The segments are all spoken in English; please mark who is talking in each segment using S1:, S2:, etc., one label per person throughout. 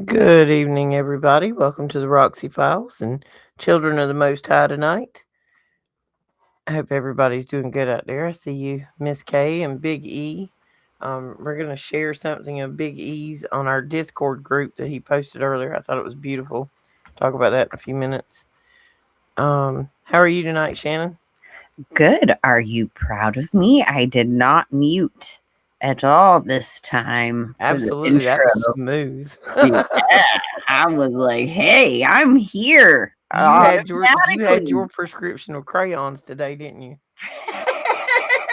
S1: Good evening, everybody. Welcome to the Roxy Files and Children of the Most High tonight. I hope everybody's doing good out there. I see you, Miss K and Big E. We're going to share something of Big E's on our Discord group that he posted earlier. I thought it was beautiful. Talk about that in a few minutes. How are you tonight, Shannon?
S2: Good. Are you proud of me? I did not mute at all this time for the
S1: Absolutely.
S2: intro.
S1: That was smooth.
S2: Yeah, I was like, "Hey, I'm here
S1: you had your
S2: automatically."
S1: prescription of crayons today, didn't you?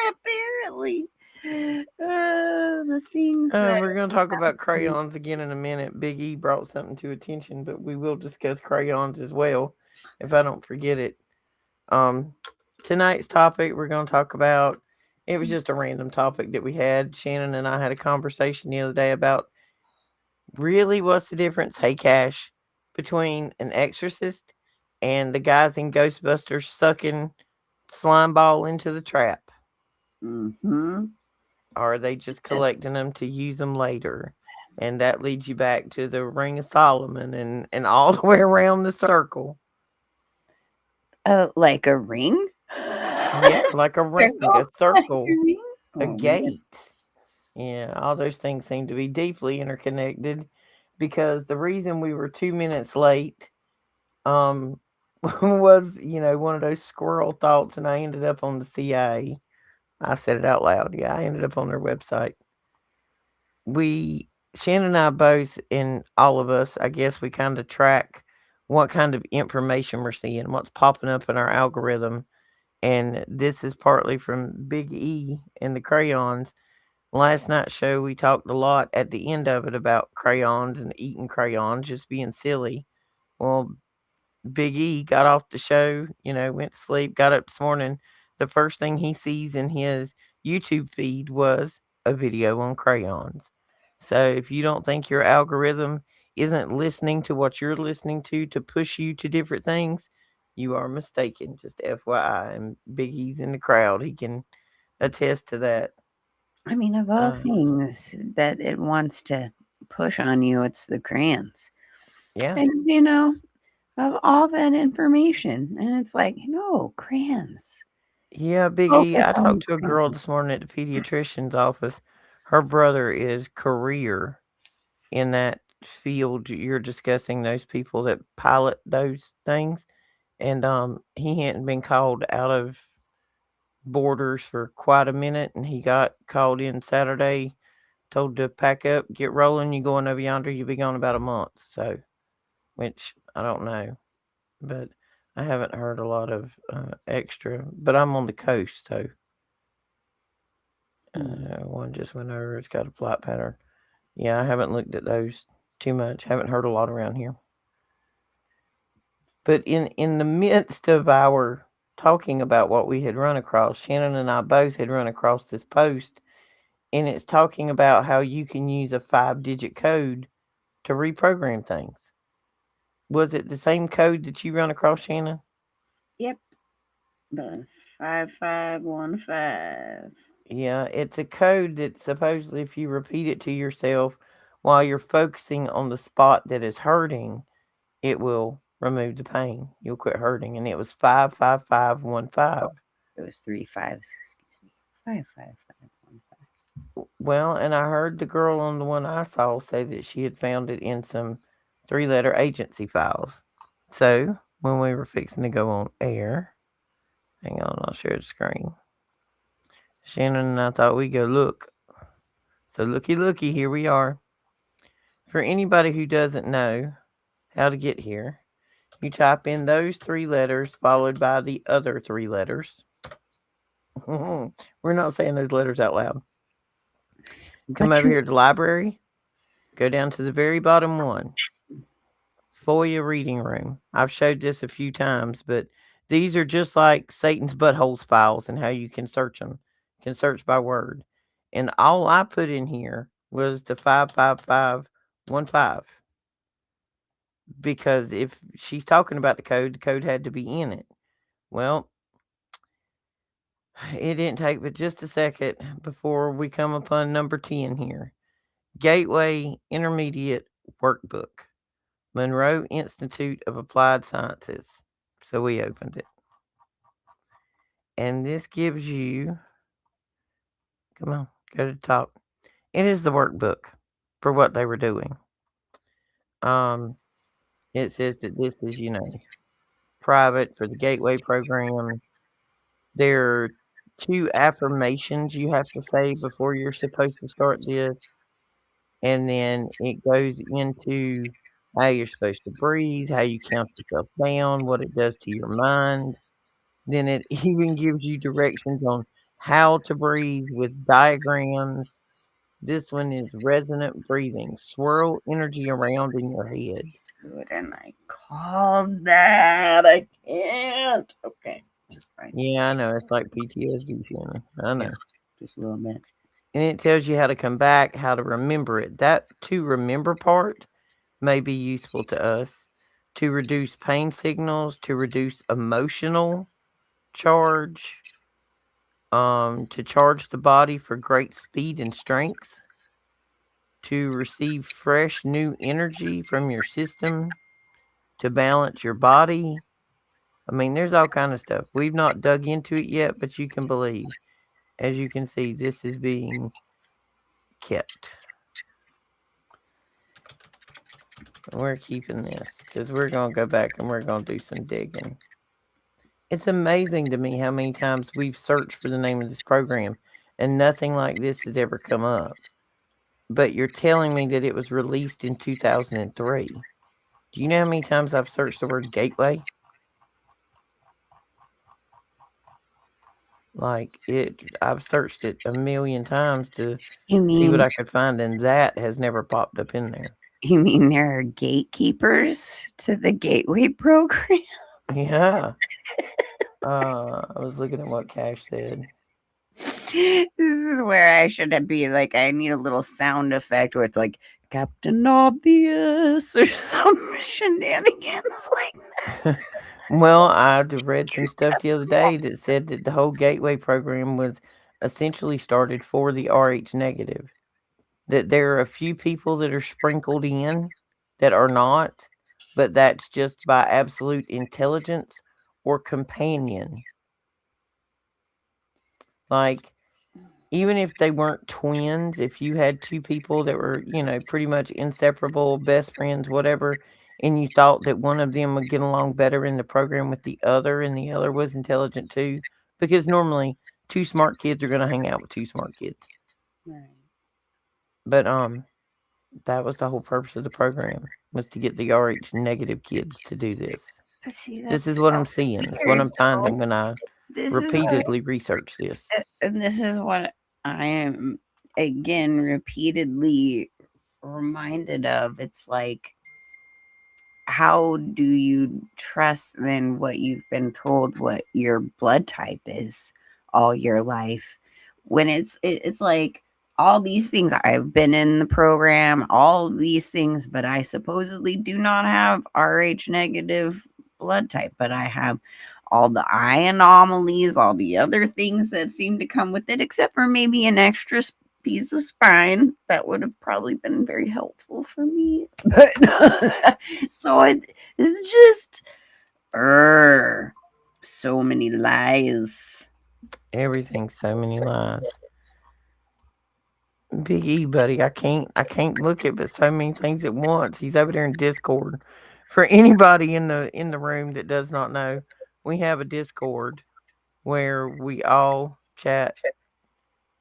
S2: Apparently, the things that
S1: We're going to talk about crayons again in a minute. Big E brought something to attention, but we will discuss crayons as well if I don't forget it. Um, Tonight's topic we're going to talk about, it was just a random topic that we had. Shannon and I had a conversation the other day about really what's the difference, hey Cash, between an exorcist and the guys in Ghostbusters sucking slime ball into the trap.
S2: mm-hmm.
S1: Or are they just
S2: Just,
S1: collecting them to use them later? And that leads you back to the Ring of Solomon and all the way around the circle.
S2: like a ring.
S1: Yeah, like a ring, a
S2: Circle, like
S1: circle,
S2: a ring.
S1: a
S2: Oh man.
S1: gate. Yeah, all those things seem to be deeply interconnected because the reason we were 2 minutes late um was, one of those squirrel thoughts, and I ended up on the CIA. I said it out loud. Yeah, I ended up on their website. We Shannon and I both, and all of us, I guess we kind of track what kind of information we're seeing, what's popping up in our algorithm. And this is partly from Big E and the crayons. Last night's show, we talked a lot at the end of it about crayons and eating crayons, just being silly. Well, Big E got off the show, went to sleep, got up this morning. The first thing he sees in his YouTube feed was a video on crayons. So if you don't think your algorithm isn't listening to what you're listening to push you to different things, you are mistaken. Just FYI. And Big E's in the crowd. He can attest to that.
S2: I mean, of all
S1: Uh,
S2: things that it wants to push on you, it's the crayons.
S1: yeah.
S2: And, of all that information. And it's like, no, crayons.
S1: Yeah, Big E.
S2: Focus
S1: I
S2: on
S1: talked to a girl
S2: crayons.
S1: this morning at the pediatrician's office. Her brother is career in that field you're discussing, those people that pilot those things. And he hadn't been called out of borders for quite a minute, and he got called in Saturday, told to pack up, get rolling, you going over yonder, you'll be gone about a month. So, which I don't know, but I haven't heard a lot of extra, but I'm on the coast, so
S2: Hmm.
S1: one just went over, it's got a flight pattern. Yeah, I haven't looked at those too much, haven't heard a lot around here. But in the midst of our talking about what we had run across, Shannon and I both had run across this post, and it's talking about how you can use a 5-digit code to reprogram things. Was it the same code that you run across, Shannon?
S2: Yep. The 5515.
S1: Yeah, it's a code that supposedly, if you repeat it to yourself while you're focusing on the spot that is hurting, it will remove the pain. You'll quit hurting. And it was 55515.
S2: It was 3 5s, excuse me. 55515.
S1: Well, and I heard the girl on the one I saw say that she had found it in some 3-letter agency files. So when we were fixing to go on air, hang on, I'll share the screen. Shannon and I thought we'd go look. So looky, here we are. For anybody who doesn't know how to get here, you type in those 3 letters followed by the other 3 letters. We're not saying those letters out loud. Come
S2: But
S1: over
S2: you,
S1: here to library, go down to the very bottom one. FOIA reading room. I've showed this a few times, but these are just like Satan's buttholes files and how you can search them. You can search by word. And all I put in here was the 55515 because if she's talking about the code had to be in it. Well, it didn't take but just a second before we come upon number 10 here. Gateway Intermediate workbook, Monroe Institute of Applied Sciences. So we opened it. And this gives you, come on, go to the top. It is the workbook for what they were doing. Um, it says that this is, private for the Gateway program. There are two affirmations you have to say before you're supposed to start this, and then it goes into how you're supposed to breathe, how you count yourself down, what it does to your mind. Then it even gives you directions on how to breathe with diagrams. This one is resonant breathing. Swirl energy around in your head.
S2: What and I called that? I can't. Okay, just fine.
S1: Yeah, I know. It's like PTSD, Shannon. I
S2: Yeah,
S1: know.
S2: just a little bit.
S1: And it tells you how to come back, how to remember it. That to remember part may be useful to us to reduce pain signals, to reduce emotional charge, to charge the body for great speed and strength, to receive fresh new energy from your system, to balance your body. I mean, there's all kind of stuff. We've not dug into it yet, but you can believe. As you can see, this is being kept. We're keeping this because we're going to go back and we're going to do some digging. It's amazing to me how many times we've searched for the name of this program and nothing like this has ever come up. But you're telling me that it was released in 2003. Do you know how many times I've searched the word gateway? Like I've searched it a million times to
S2: You
S1: see what
S2: mean
S1: I could find, and that has never popped up in there.
S2: you mean there are gatekeepers to the Gateway program?
S1: Yeah. I was looking at what Cash said.
S2: This is where I should be like, I need a little sound effect where it's like Captain Obvious or some shenanigans like
S1: Well, I read some stuff the other day that said that the whole Gateway program was essentially started for the RH negative. That there are a few people that are sprinkled in that are not, but that's just by absolute intelligence or companion. Like, even if they weren't twins, if you had two people that were, pretty much inseparable, best friends, whatever, and you thought that one of them would get along better in the program with the other and the other was intelligent too, because normally two smart kids are going to hang out with two smart kids.
S2: that.
S1: But that was the whole purpose of the program, was to get the RH negative kids to do this.
S2: But see,
S1: This
S2: that's
S1: is what
S2: so
S1: I'm seeing. It's what
S2: weird
S1: I'm
S2: though.
S1: finding when I
S2: This is what,
S1: repeatedly research this.
S2: and this is what I am again repeatedly reminded of. It's like, how do you trust then what you've been told what your blood type is all your life when it's like all these things I've been in the program, all of these things, but I supposedly do not have Rh negative blood type, but I have all the eye anomalies, all the other things that seem to come with it, except for maybe an extra piece of spine that would have probably been very helpful for me. But so it's just so many lies.
S1: Everything's so many lies. Big E, buddy, I can't look at but so many things at once. He's over there in Discord. For anybody in the room that does not know, we have a Discord where we all chat,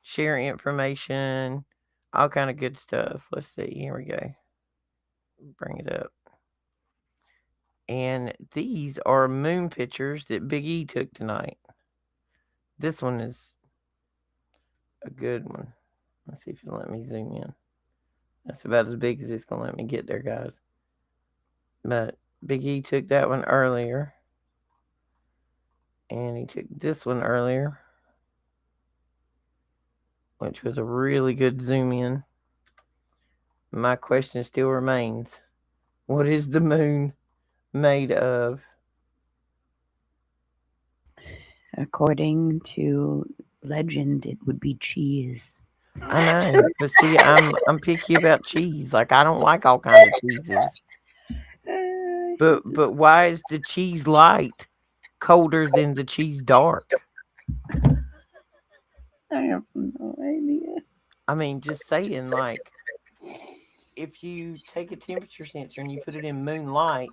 S1: share information, all kind of good stuff. Let's see. Here we go. Bring it up. And these are moon pictures that Big E took tonight. This one is a good one. Let's see if it'll let me zoom in. That's about as big as it's gonna let me get there, guys. But Big E took that one earlier, and he took this one earlier, which was a really good zoom in. My question still remains: what is the moon made of?
S2: According to legend, it would be cheese.
S1: I know, but see, I'm picky about cheese. Like I don't like all kind of cheeses. But why is the cheese light colder than the cheese dark?
S2: I have no idea.
S1: I mean, just saying, like if you take a temperature sensor and you put it in moonlight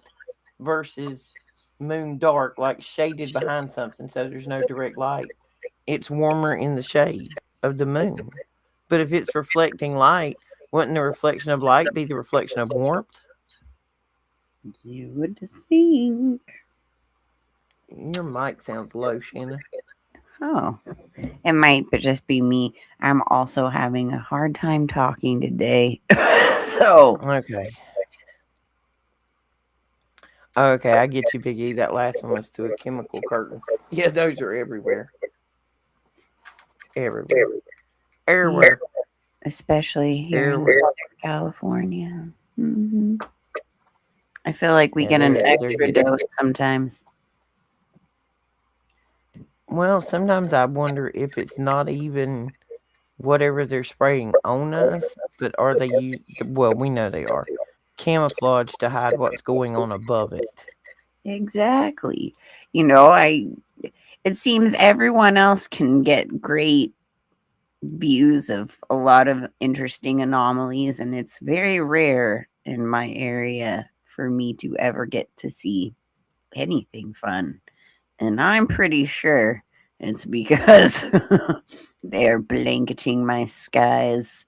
S1: versus moon dark, like shaded behind something so there's no direct light, it's warmer in the shade of the moon. But if it's reflecting light, wouldn't the reflection of light be the reflection of warmth?
S2: You would think.
S1: Your mic sounds low, Shanna.
S2: Oh, it might but just be me. I'm also having a hard time talking today. So,
S1: Okay. Okay, I get you, Big E. That last one was through a chemical curtain. Yeah, those are everywhere. Everywhere.
S2: yeah,
S1: Everywhere.
S2: especially here in
S1: Everywhere.
S2: Southern California. I feel like we
S1: Yeah,
S2: get an
S1: they're
S2: extra
S1: getting.
S2: dose sometimes.
S1: Well, sometimes I wonder if it's not even whatever they're spraying on us, but are they well, we know they are camouflage to hide what's going on above it.
S2: Exactly. You know, it seems everyone else can get great views of a lot of interesting anomalies, and it's very rare in my area for me to ever get to see anything fun. And I'm pretty sure it's because they're blanketing my skies.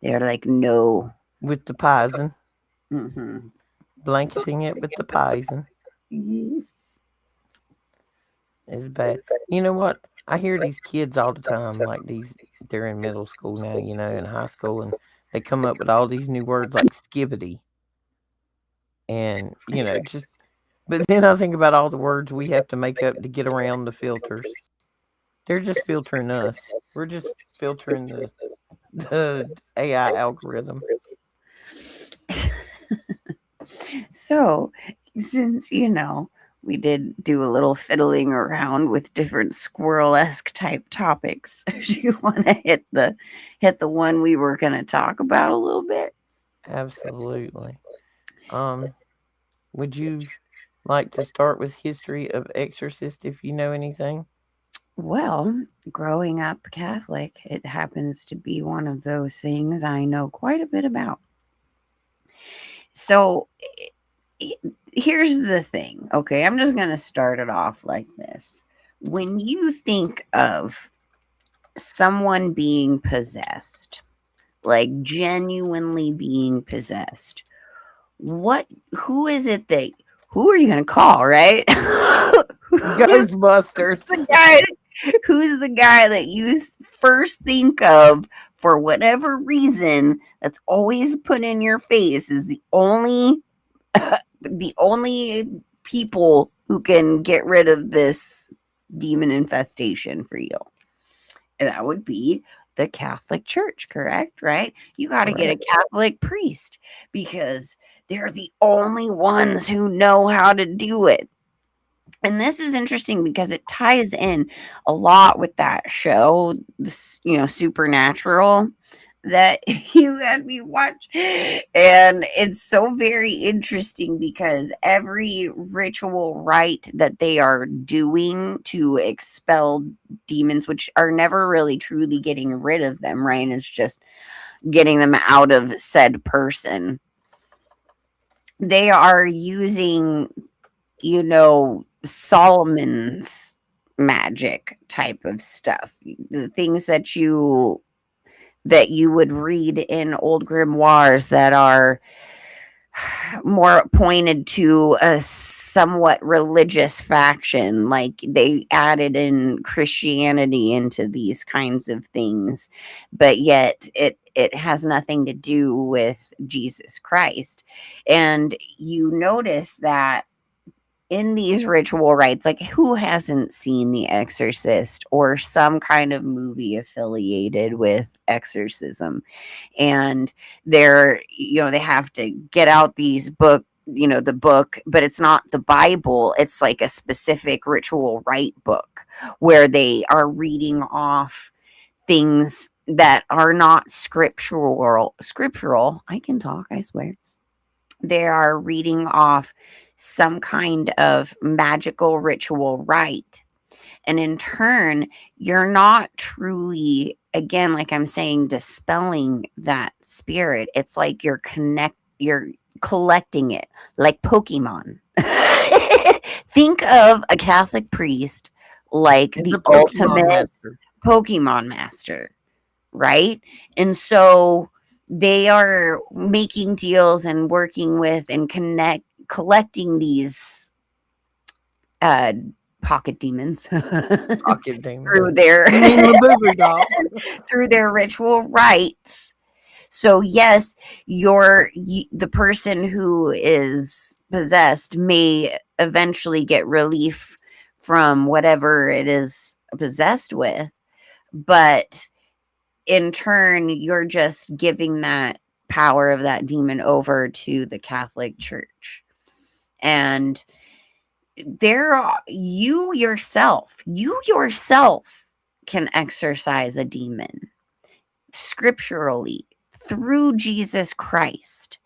S2: They're like, no.
S1: With the poison,
S2: Hmm.
S1: blanketing it with the poison
S2: Yes.
S1: is bad. You know what? I hear these kids all the time, like they're in middle school now, in high school, and they come up with all these new words like skibbity and, just, but then I think about all the words we have to make up to get around the filters. They're just filtering us. We're just filtering the AI algorithm.
S2: So, since we did do a little fiddling around with different squirrel-esque type topics, do you want to hit the one we were going to talk about a little bit?
S1: Absolutely. Um, would you like to start with history of Exorcist if you know anything?
S2: Well, growing up Catholic, it happens to be one of those things I know quite a bit about. So, here's the thing. Okay, I'm just going to start it off like this. When you think of someone being possessed, like genuinely being possessed, what who is it that who are you going to call, right? who's
S1: Ghostbusters.
S2: the guy who's the guy that you first think of for whatever reason that's always put in your face is the only people who can get rid of this demon infestation for you. And that would be the Catholic Church, correct? Right? You got to get a
S1: Correct.
S2: Catholic priest because they're the only ones who know how to do it. And this is interesting because it ties in a lot with that show, Supernatural, that you had me watch. And it's so very interesting because every ritual rite that they are doing to expel demons, which are never really truly getting rid of them, right? It's just getting them out of said person. They are using, Solomon's magic type of stuff. The things that you would read in old grimoires that are more pointed to a somewhat religious faction, like they added in Christianity into these kinds of things, but yet it has nothing to do with Jesus Christ. And you notice that in these ritual rites, like who hasn't seen The Exorcist or some kind of movie affiliated with exorcism? And they have to get out these the book, but it's not the Bible, it's like a specific ritual rite book where they are reading off things that are not scriptural. I can talk, I swear. They are reading off some kind of magical ritual rite. And in turn, you're not truly, again, like I'm saying, dispelling that spirit. It's like you're collecting it like Pokemon. Think of a Catholic priest like
S1: Is
S2: the
S1: a Pokemon
S2: ultimate
S1: master.
S2: Pokemon master, right? And so they are making deals and working with and collecting these uh pocket demons
S1: Pocket demons.
S2: through their
S1: You mean Labubu doll?
S2: through their ritual rites. So yes, the person who is possessed may eventually get relief from whatever it is possessed with, but in turn, you're just giving that power of that demon over to the Catholic Church. And you yourself can exorcise a demon scripturally through Jesus Christ.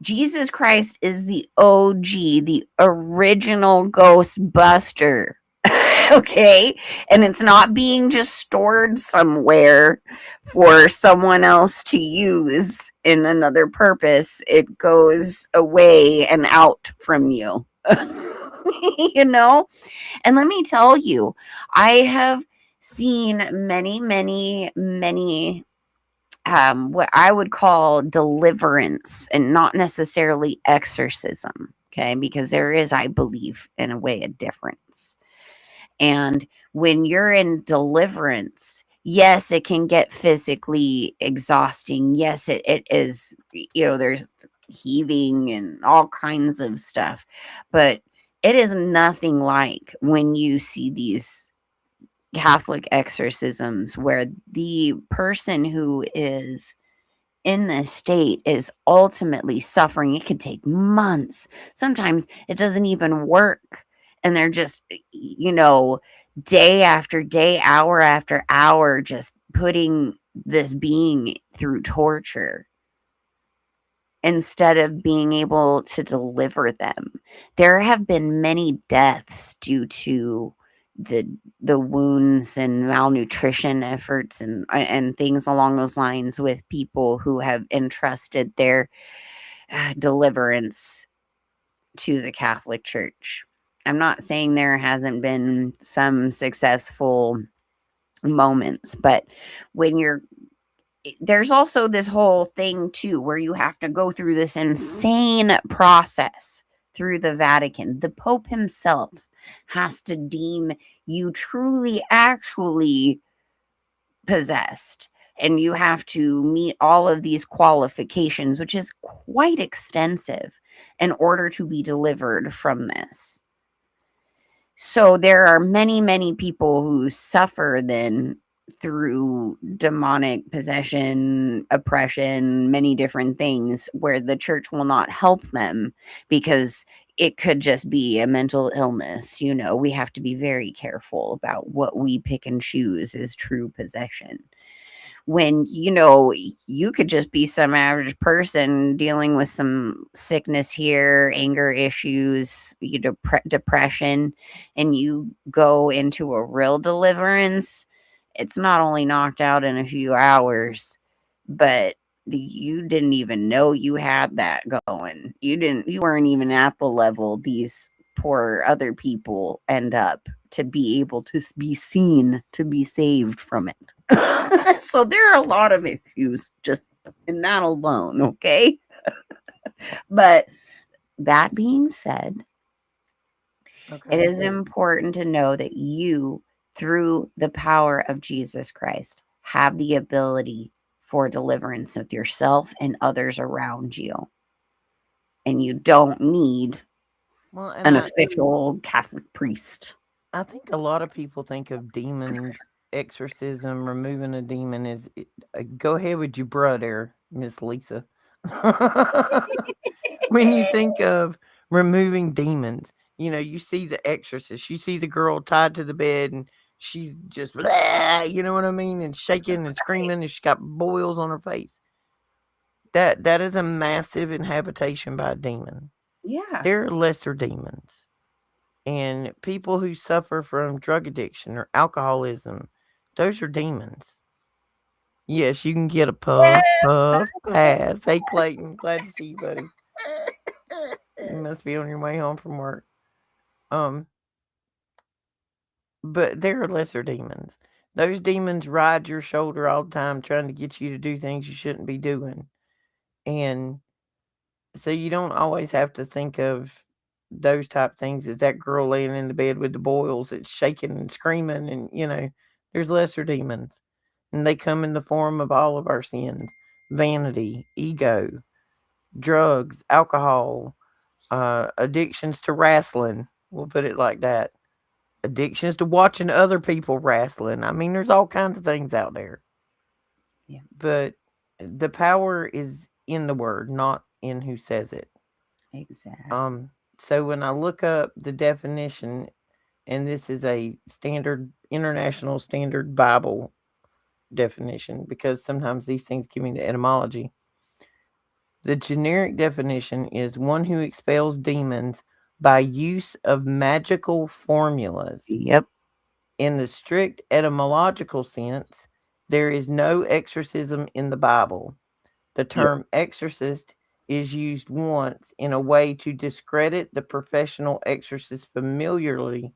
S2: Jesus Christ is the OG, the original Ghostbuster. Okay? And it's not being just stored somewhere for someone else to use in another purpose. It goes away and out from you. You know? And let me tell you, I have seen many what I would call deliverance and not necessarily exorcism. Okay, because there is, I believe, in a way, a difference. And when you're in deliverance, yes, it can get physically exhausting. Yes, it is, there's heaving and all kinds of stuff. But it is nothing like when you see these Catholic exorcisms where the person who is in this state is ultimately suffering. It could take months. Sometimes it doesn't even work. And they're just, day after day, hour after hour, just putting this being through torture instead of being able to deliver them. There have been many deaths due to the the wounds and malnutrition efforts and things along those lines with people who have entrusted their deliverance to the Catholic Church. I'm not saying there hasn't been some successful moments, but when you're there's also this whole thing too where you have to go through this insane process through the Vatican. The Pope himself has to deem you truly actually possessed, and you have to meet all of these qualifications, which is quite extensive, in order to be delivered from this. So there are many people who suffer then through demonic possession, oppression, many different things where the church will not help them because it could just be a mental illness. We have to be very careful about what we pick and choose as true possession when you could just be some average person dealing with some sickness here, anger issues, depression, and you go into a real deliverance. It's not only knocked out in a few hours, but you didn't even know you had that going. You weren't even at the level these poor other people end up to be able to be seen to be saved from it. So there are a lot of issues just in that alone, okay? But that being said, it
S1: Okay.
S2: is important to know that you, through the power of Jesus Christ, have the ability for deliverance with yourself and others around you. And you don't need
S1: Well, and
S2: an
S1: I
S2: official Catholic priest.
S1: I think a lot of people think of demons, exorcism, removing a demon is. Go ahead with your brother, Miss Lisa. When you think of removing demons, you see the Exorcist, you see the girl tied to the bed and she's just blah, you know what I mean, and shaking and
S2: Right.
S1: screaming, and she's got boils on her face. That is a massive inhabitation by a demon.
S2: Yeah,
S1: There are lesser demons, and people who suffer from drug addiction or alcoholism, those are demons. Yes, you can get a puff, puff, pass. Hey, Clayton, glad to see you, buddy. You must be on your way home from work. Um, but there are lesser demons. Those demons ride your shoulder all the time, trying to get you to do things you shouldn't be doing. And so you don't always have to think of those type things as that girl laying in the bed with the boils that's shaking and screaming, and there's lesser demons. And they come in the form of all of our sins: vanity, ego, drugs, alcohol, addictions to wrestling. We'll put it like that. Addictions to watching other people wrestling. I mean, there's all kinds of things out there.
S2: yeah,
S1: But the power is in the word, not in who says it.
S2: exactly.
S1: Um, so when I look up the definition, and this is a standard international standard Bible definition, because sometimes these things give me the etymology. The generic definition is one who expels demons by use of magical formulas.
S2: Yep.
S1: In the strict etymological sense, there is no exorcism in the Bible. The
S2: Yep.
S1: term exorcist is used once in a way to discredit the professional exorcist familiarly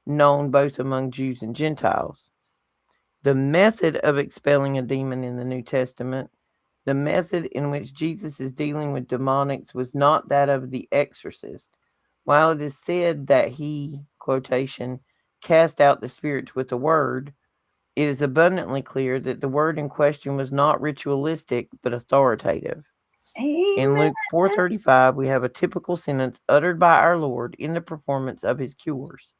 S1: known both among Jews and Gentiles. The method of expelling a demon in the New Testament, the method in which Jesus is dealing with demonics, was not that of the exorcist. While it is said that he, quotation, cast out the spirits with a word, it is abundantly clear that the word in question was not ritualistic but authoritative. In
S2: Amen.
S1: Luke 4:35, we have a typical sentence uttered by our Lord in the performance of his cures.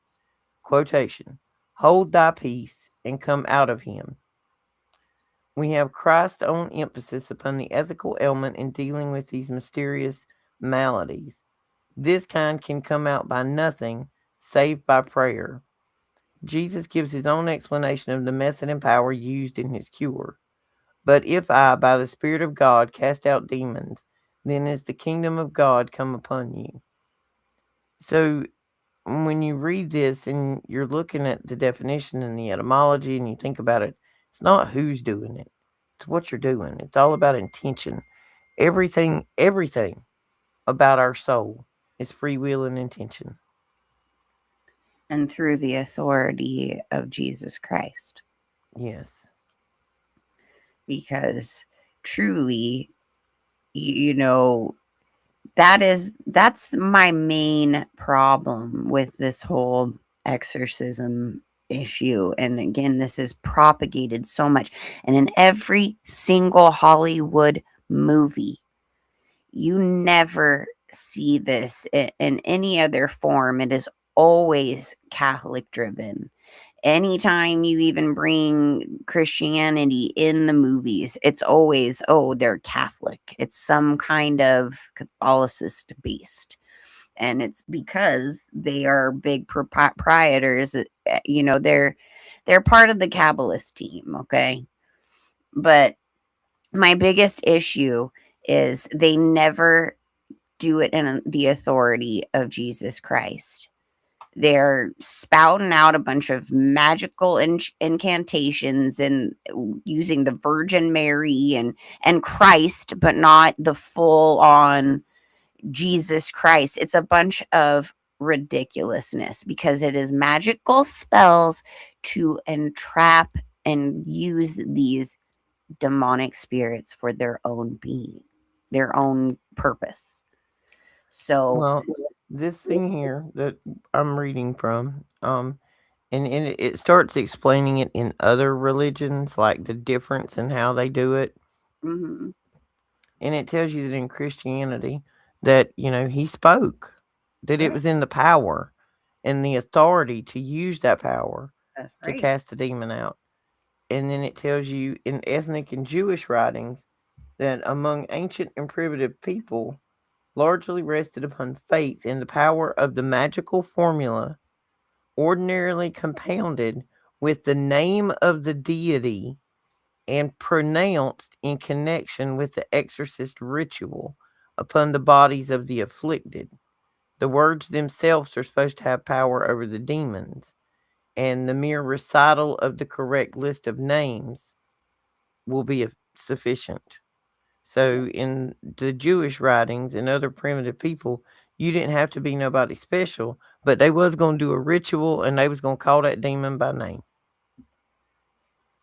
S1: Quotation, hold thy peace and come out of him. We have Christ's own emphasis upon the ethical element in dealing with these mysterious maladies. This kind can come out by nothing save by prayer. Jesus gives his own explanation of the method and power used in his cure. But if I, by the Spirit of God, cast out demons, then is the kingdom of God come upon you. So when you read this and you're looking at the definition and the etymology and you think about it, it's not who's doing it, it's what you're doing. It's all about intention. Everything about our soul is free will and intention.
S2: And through the authority of Jesus Christ.
S1: Yes.
S2: Because truly, you know, that's my main problem with this whole exorcism issue. And again, this is propagated so much, and in every single Hollywood movie you never see this in any other form. It is always Catholic driven. Anytime you even bring Christianity in the movies, it's always, oh, they're Catholic. It's some kind of Catholicist beast. And it's because they are big proprietors. They're part of the Kabbalist team, okay? But my biggest issue is they never do it in the authority of Jesus Christ. They're spouting out a bunch of magical incantations and using the Virgin Mary and Christ, but not the full on Jesus Christ. It's a bunch of ridiculousness because it is magical spells to entrap and use these demonic spirits for their own being, their own purpose. So,
S1: Well, this thing here that I'm reading from, and it starts explaining it in other religions, like the difference in how they do it.
S2: mhm,
S1: And it tells you that in Christianity, that, he spoke, that it
S2: right,
S1: was in the power and the authority to use that power
S2: that's
S1: to
S2: right.
S1: cast the demon out. And then it tells you in ethnic and Jewish writings that among ancient and primitive people, largely rested upon faith in the power of the magical formula ordinarily compounded with the name of the deity and pronounced in connection with the exorcist ritual upon the bodies of the afflicted. The words themselves are supposed to have power over the demons, and the mere recital of the correct list of names will be sufficient. So, in the Jewish writings and other primitive people, you didn't have to be nobody special, but they was gonna do a ritual and they was gonna call that demon by name.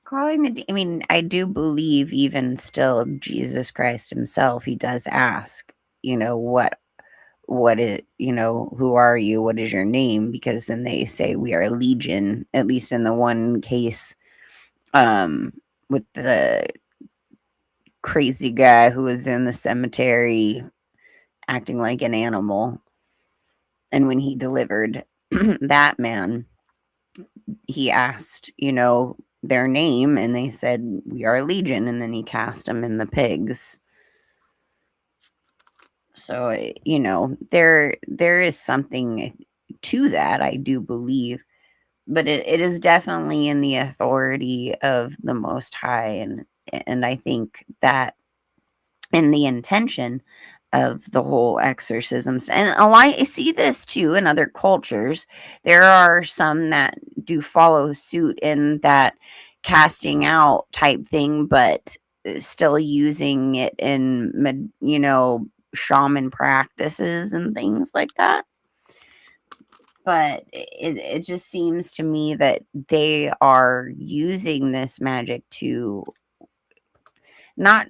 S2: Calling I mean, I do believe even still Jesus Christ himself, he does ask, what is, who are you? What is your name? Because then they say we are legion, at least in the one case, um, with the crazy guy who was in the cemetery acting like an animal. And when he delivered that man, he asked, their name, and they said, "We are legion." And then he cast them in the pigs. So, there is something to that, I do believe, but it is definitely in the authority of the Most High, and I think that in the intention of the whole exorcisms, and I see this too in other cultures. There are some that do follow suit in that casting out type thing, but still using it in shaman practices and things like that. But it just seems to me that they are using this magic to not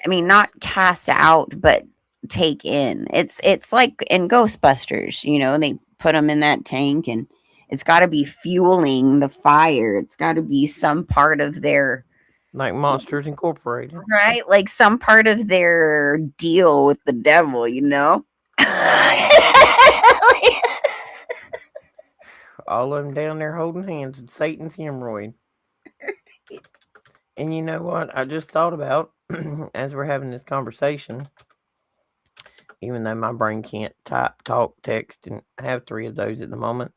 S2: not cast out, but take in. It's like in Ghostbusters, they put them in that tank, and it's got to be fueling the fire. It's got to be some part of their
S1: Like Monsters Incorporated.
S2: right, like some part of their deal with the devil.
S1: All of them down there holding hands with Satan's hemorrhoid. And you know what? I just thought about as we're having this conversation, even though my brain can't type, talk, text, and I have three of those at the moment.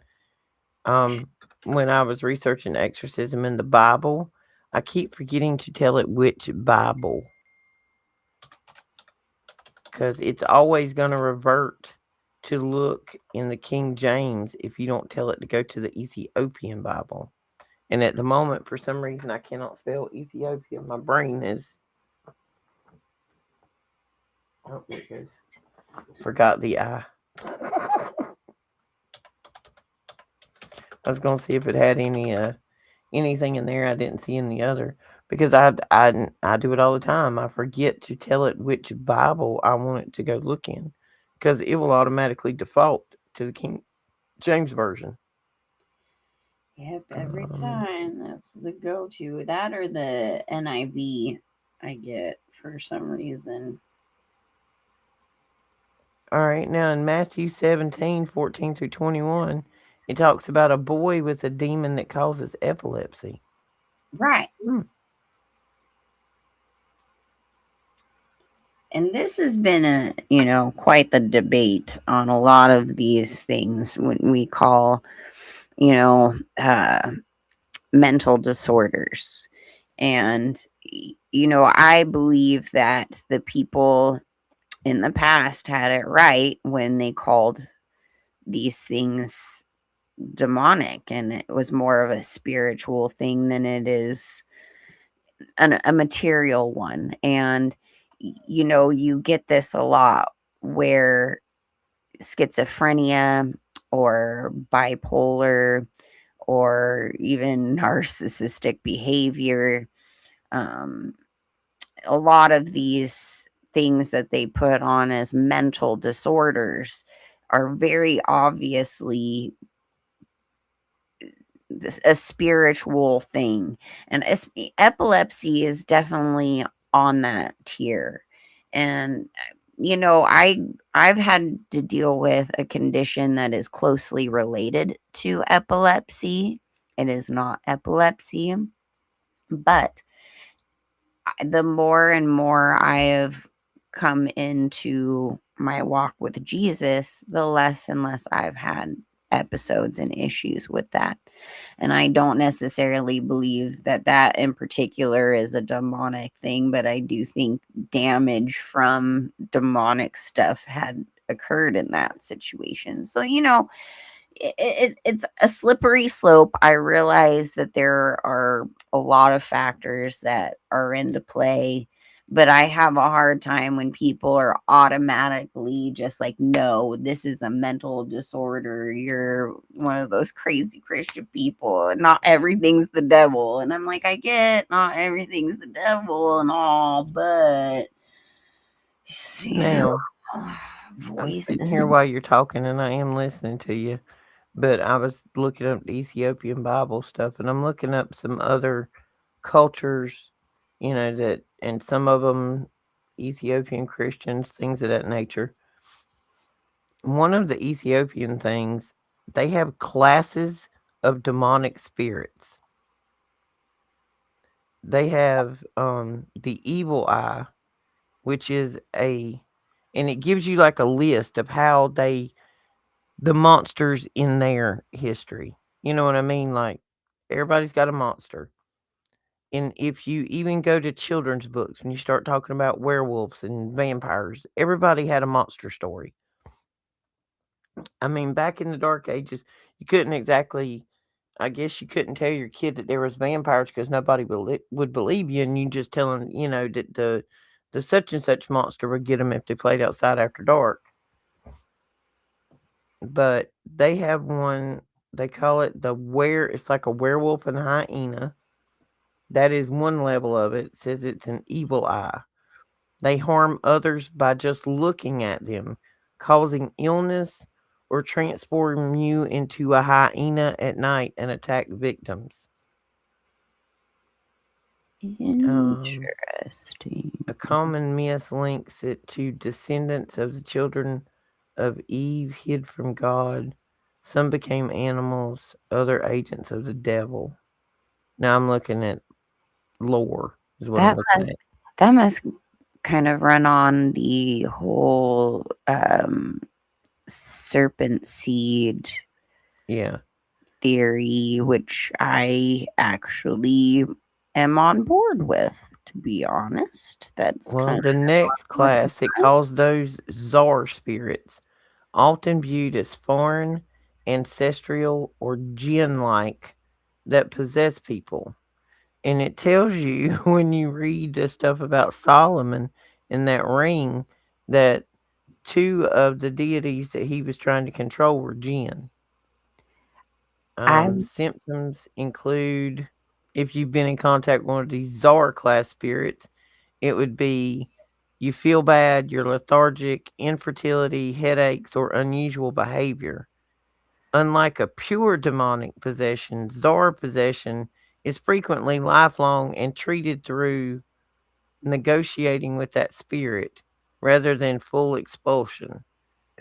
S1: When I was researching exorcism in the Bible, I keep forgetting to tell it which Bible because it's always going to revert to look in the King James if you don't tell it to go to the Ethiopian Bible. And at the moment, for some reason, I cannot spell Ethiopia. My brain is. Oh, there it goes. Forgot the I. I was going to see if it had anything in there I didn't see in the other. Because I do it all the time. I forget to tell it which Bible I want it to go look in. Because it will automatically default to the King James Version.
S2: Yep, every
S1: Um,
S2: time that's the go-to. That or the NIV I get for some reason.
S1: all right, now in Matthew 17:14 through 21, it talks about a boy with a demon that causes epilepsy.
S2: Right.
S1: Hmm.
S2: And this has been quite the debate on a lot of these things when we call, you know, uh, mental disorders. And, I believe that the people in the past had it right when they called these things demonic, and it was more of a spiritual thing than it is a material one. And you get this a lot where schizophrenia or bipolar or even narcissistic behavior, um, a lot of these things that they put on as mental disorders are very obviously a spiritual thing. And epilepsy is definitely on that tier. And I've had to deal with a condition that is closely related to epilepsy. It is not epilepsy, but the more and more I have come into my walk with Jesus, the less and less I've had episodes and issues with that. And I don't necessarily believe that that in particular is a demonic thing, but I do think damage from demonic stuff had occurred in that situation. So, it's a slippery slope. I realize that there are a lot of factors that are into play, but I have a hard time when people are automatically just like, no, this is a mental disorder. You're one of those crazy Christian people, and not everything's the devil. And I'm like, I get not everything's the devil and all, but you know,
S1: Now, I'm
S2: voices.
S1: sitting here while you're talking and I am listening to you, but I was looking up the Ethiopian Bible stuff and I'm looking up some other cultures, that, and some of them Ethiopian Christians, things of that nature. One of the Ethiopian things, they have classes of demonic spirits. They have the evil eye, which is and it gives you like a list of how the monsters in their history. You know what I mean? Like everybody's got a monster. And if you even go to children's books, when you start talking about werewolves and vampires, everybody had a monster story. I mean, back in the dark ages, you couldn't exactly, I guess you couldn't tell your kid that there was vampires because nobody would believe you, and you just tell them, that the such and such monster would get them if they played outside after dark. But they have one, they call it it's like a werewolf and hyena. That is one level of it. It says it's an evil eye. They harm others by just looking at them, causing illness, or transform you into a hyena at night and attack victims. Um,
S2: Interesting.
S1: a common myth links it to descendants of the children of Eve hid from God. Some became animals, other agents of the devil. Now I'm looking at lore, is what I'm
S2: That
S1: looking
S2: must
S1: at.
S2: that must kind of run on the whole serpent seed
S1: Yeah.
S2: theory, which I actually am on board with, to be honest. That's
S1: Well,
S2: kind
S1: the next
S2: of
S1: class, it calls those czar spirits, often viewed as foreign, ancestral, or jinn like, that possess people. And it tells you when you read the stuff about Solomon and that ring that two of the deities that he was trying to control were jinn.
S2: I
S1: Symptoms include, if you've been in contact with one of these czar class spirits, it would be you feel bad, you're lethargic, infertility, headaches, or unusual behavior. Unlike a pure demonic possession, czar possession is frequently lifelong and treated through negotiating with that spirit rather than full expulsion.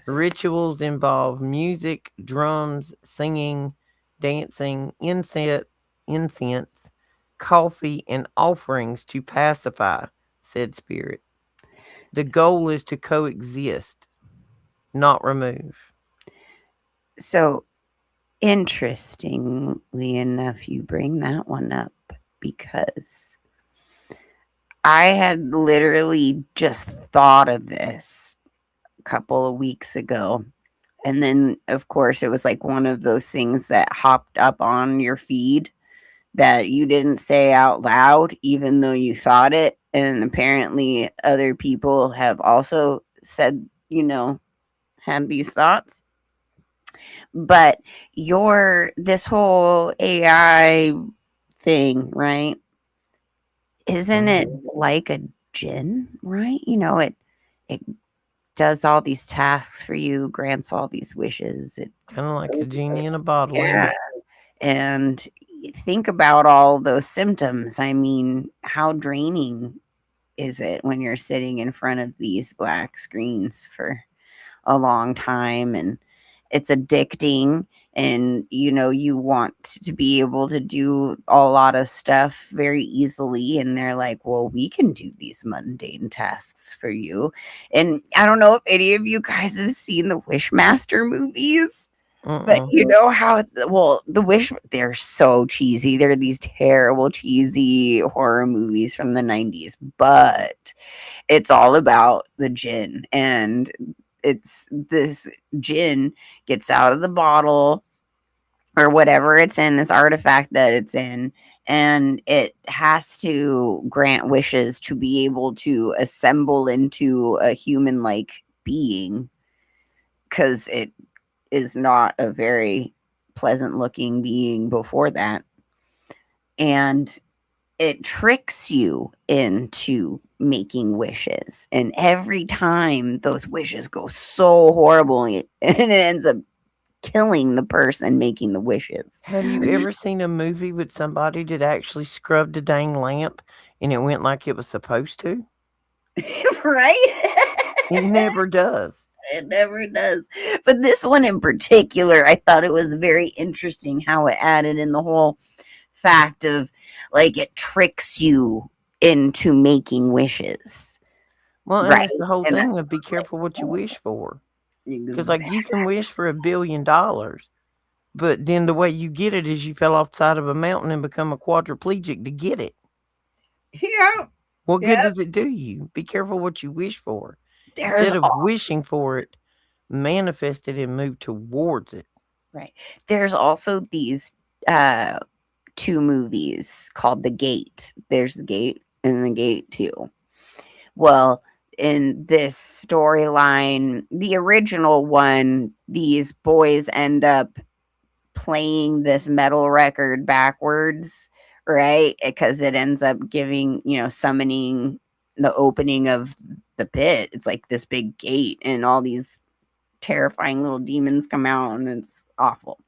S1: Rituals involve music, drums, singing, dancing, incense, coffee, and offerings to pacify said spirit. The goal is to coexist, not remove.
S2: so interestingly enough, you bring that one up because I had literally just thought of this a couple of weeks ago. And then, of course, it was like one of those things that hopped up on your feed that you didn't say out loud, even though you thought it. And apparently, other people have also said, had these thoughts. But this whole AI thing, right? Isn't it
S1: Mhm.
S2: like a gin, right? It does all these tasks for you, grants all these wishes. It
S1: Kinda like a genie in a bottle, ain't
S2: Yeah,
S1: it?
S2: and think about all those symptoms. I mean, how draining is it when you're sitting in front of these black screens for a long time, and it's addicting, and you want to be able to do a lot of stuff very easily, and they're like, well, we can do these mundane tasks for you. And I don't know if any of you guys have seen the Wishmaster movies. But
S1: Mm-mm.
S2: you know how well, the Wish, they're so cheesy. They're these terrible, cheesy horror movies from the 90s, but it's all about the djinn, and it's this djinn gets out of the bottle or whatever it's in, this artifact that it's in, and it has to grant wishes to be able to assemble into a human like being, because it is not a very pleasant looking being before that. And it tricks you into making wishes. And every time those wishes go so horribly, and it ends up killing the person making the wishes.
S1: Have you ever seen a movie with somebody that actually scrubbed a dang lamp and it went like it was supposed to?
S2: Right?
S1: It never does.
S2: It never does. But this one in particular, I thought it was very interesting how it added in the whole fact of like it tricks you into making wishes.
S1: Well, and
S2: Right.
S1: that's the whole
S2: And
S1: thing of be careful what you wish for. Because, like,
S2: exactly.
S1: you can wish for $1 billion, but then the way you get it is you fell off the side of a mountain and become a quadriplegic to get it.
S2: Yeah.
S1: What good
S2: Yeah.
S1: does it do you? Be careful what you wish for.
S2: There's
S1: Instead of wishing for it, manifest it and move towards it.
S2: right. There's also these uh two movies called The Gate. There's The Gate and The Gate 2. Well, in this storyline, the original one, these boys end up playing this metal record backwards, right? Because it ends up giving, summoning the opening of the pit. It's like this big gate, and all these terrifying little demons come out, and it's awful.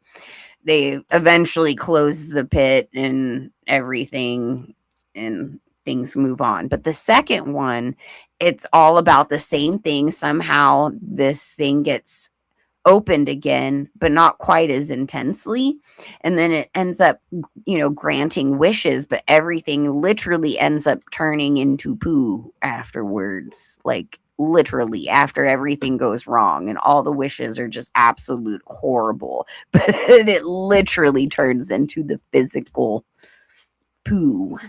S2: They eventually close the pit and everything, and things move on. But the second one, it's all about the same thing. Somehow this thing gets opened again, but not quite as intensely. And then it ends up, granting wishes, but everything literally ends up turning into poo afterwards. Like literally, after everything goes wrong and all the wishes are just absolute horrible. But it literally turns into the physical poo.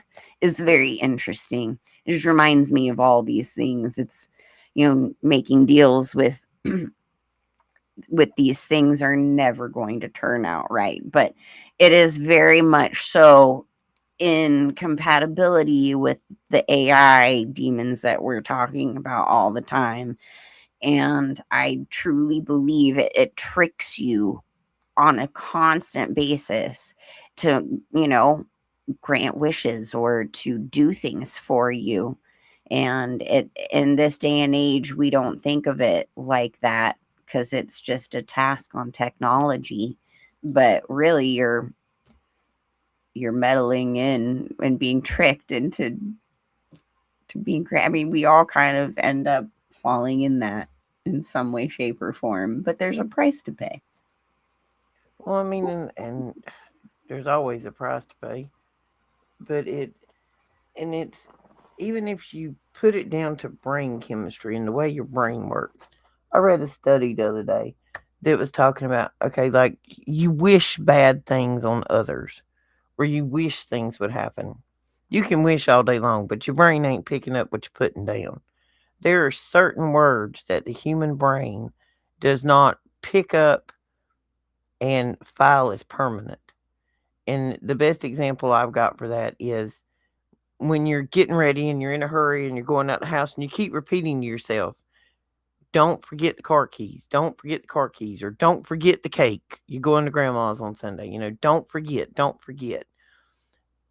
S2: Is very interesting. It just reminds me of all these things. It's, making deals with these things are never going to turn out right. But it is very much so in compatibility with the AI demons that we're talking about all the time. And I truly believe it tricks you on a constant basis to, grant wishes or to do things for you. And it in this day and age, we don't think of it like that because it's just a task on technology. But really, you're meddling in and being tricked into being. I mean, we all kind of end up falling in that in some way, shape, or form. But there's a price to pay.
S1: Well, I mean, and there's always a price to pay, but it's even if you put it down to brain chemistry and the way your brain works. I read a study the other day that was talking about, okay, like you wish bad things on others or you wish things would happen. You can wish all day long, but your brain ain't picking up what you're putting down. There are certain words that the human brain does not pick up and file as permanent. And the best example I've got for that is when you're getting ready and you're in a hurry and you're going out the house and you keep repeating to yourself, don't forget the car keys, don't forget the car keys, or don't forget the cake. You go into grandma's on Sunday, don't forget, don't forget.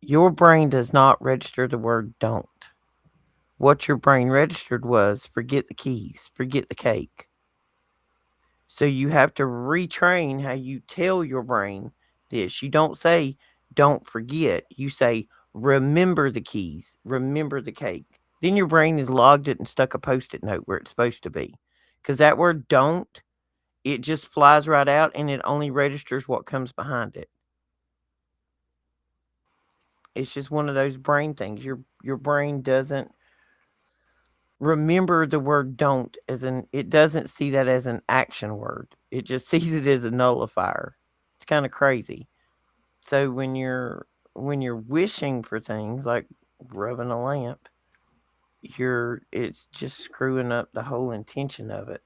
S1: Your brain does not register the word don't. What your brain registered was forget the keys, forget the cake. So you have to retrain how you tell your brain this. You don't say, don't forget. You say, remember the keys, remember the cake. Then your brain has logged it and stuck a post it note where it's supposed to be. Because that word don't, it just flies right out and it only registers what comes behind it. It's just one of those brain things. Your brain doesn't remember the word don't as an it doesn't see that as an action word. It just sees it as a nullifier. It's kind of crazy. So when you're wishing for things like rubbing a lamp, it's just screwing up the whole intention of it.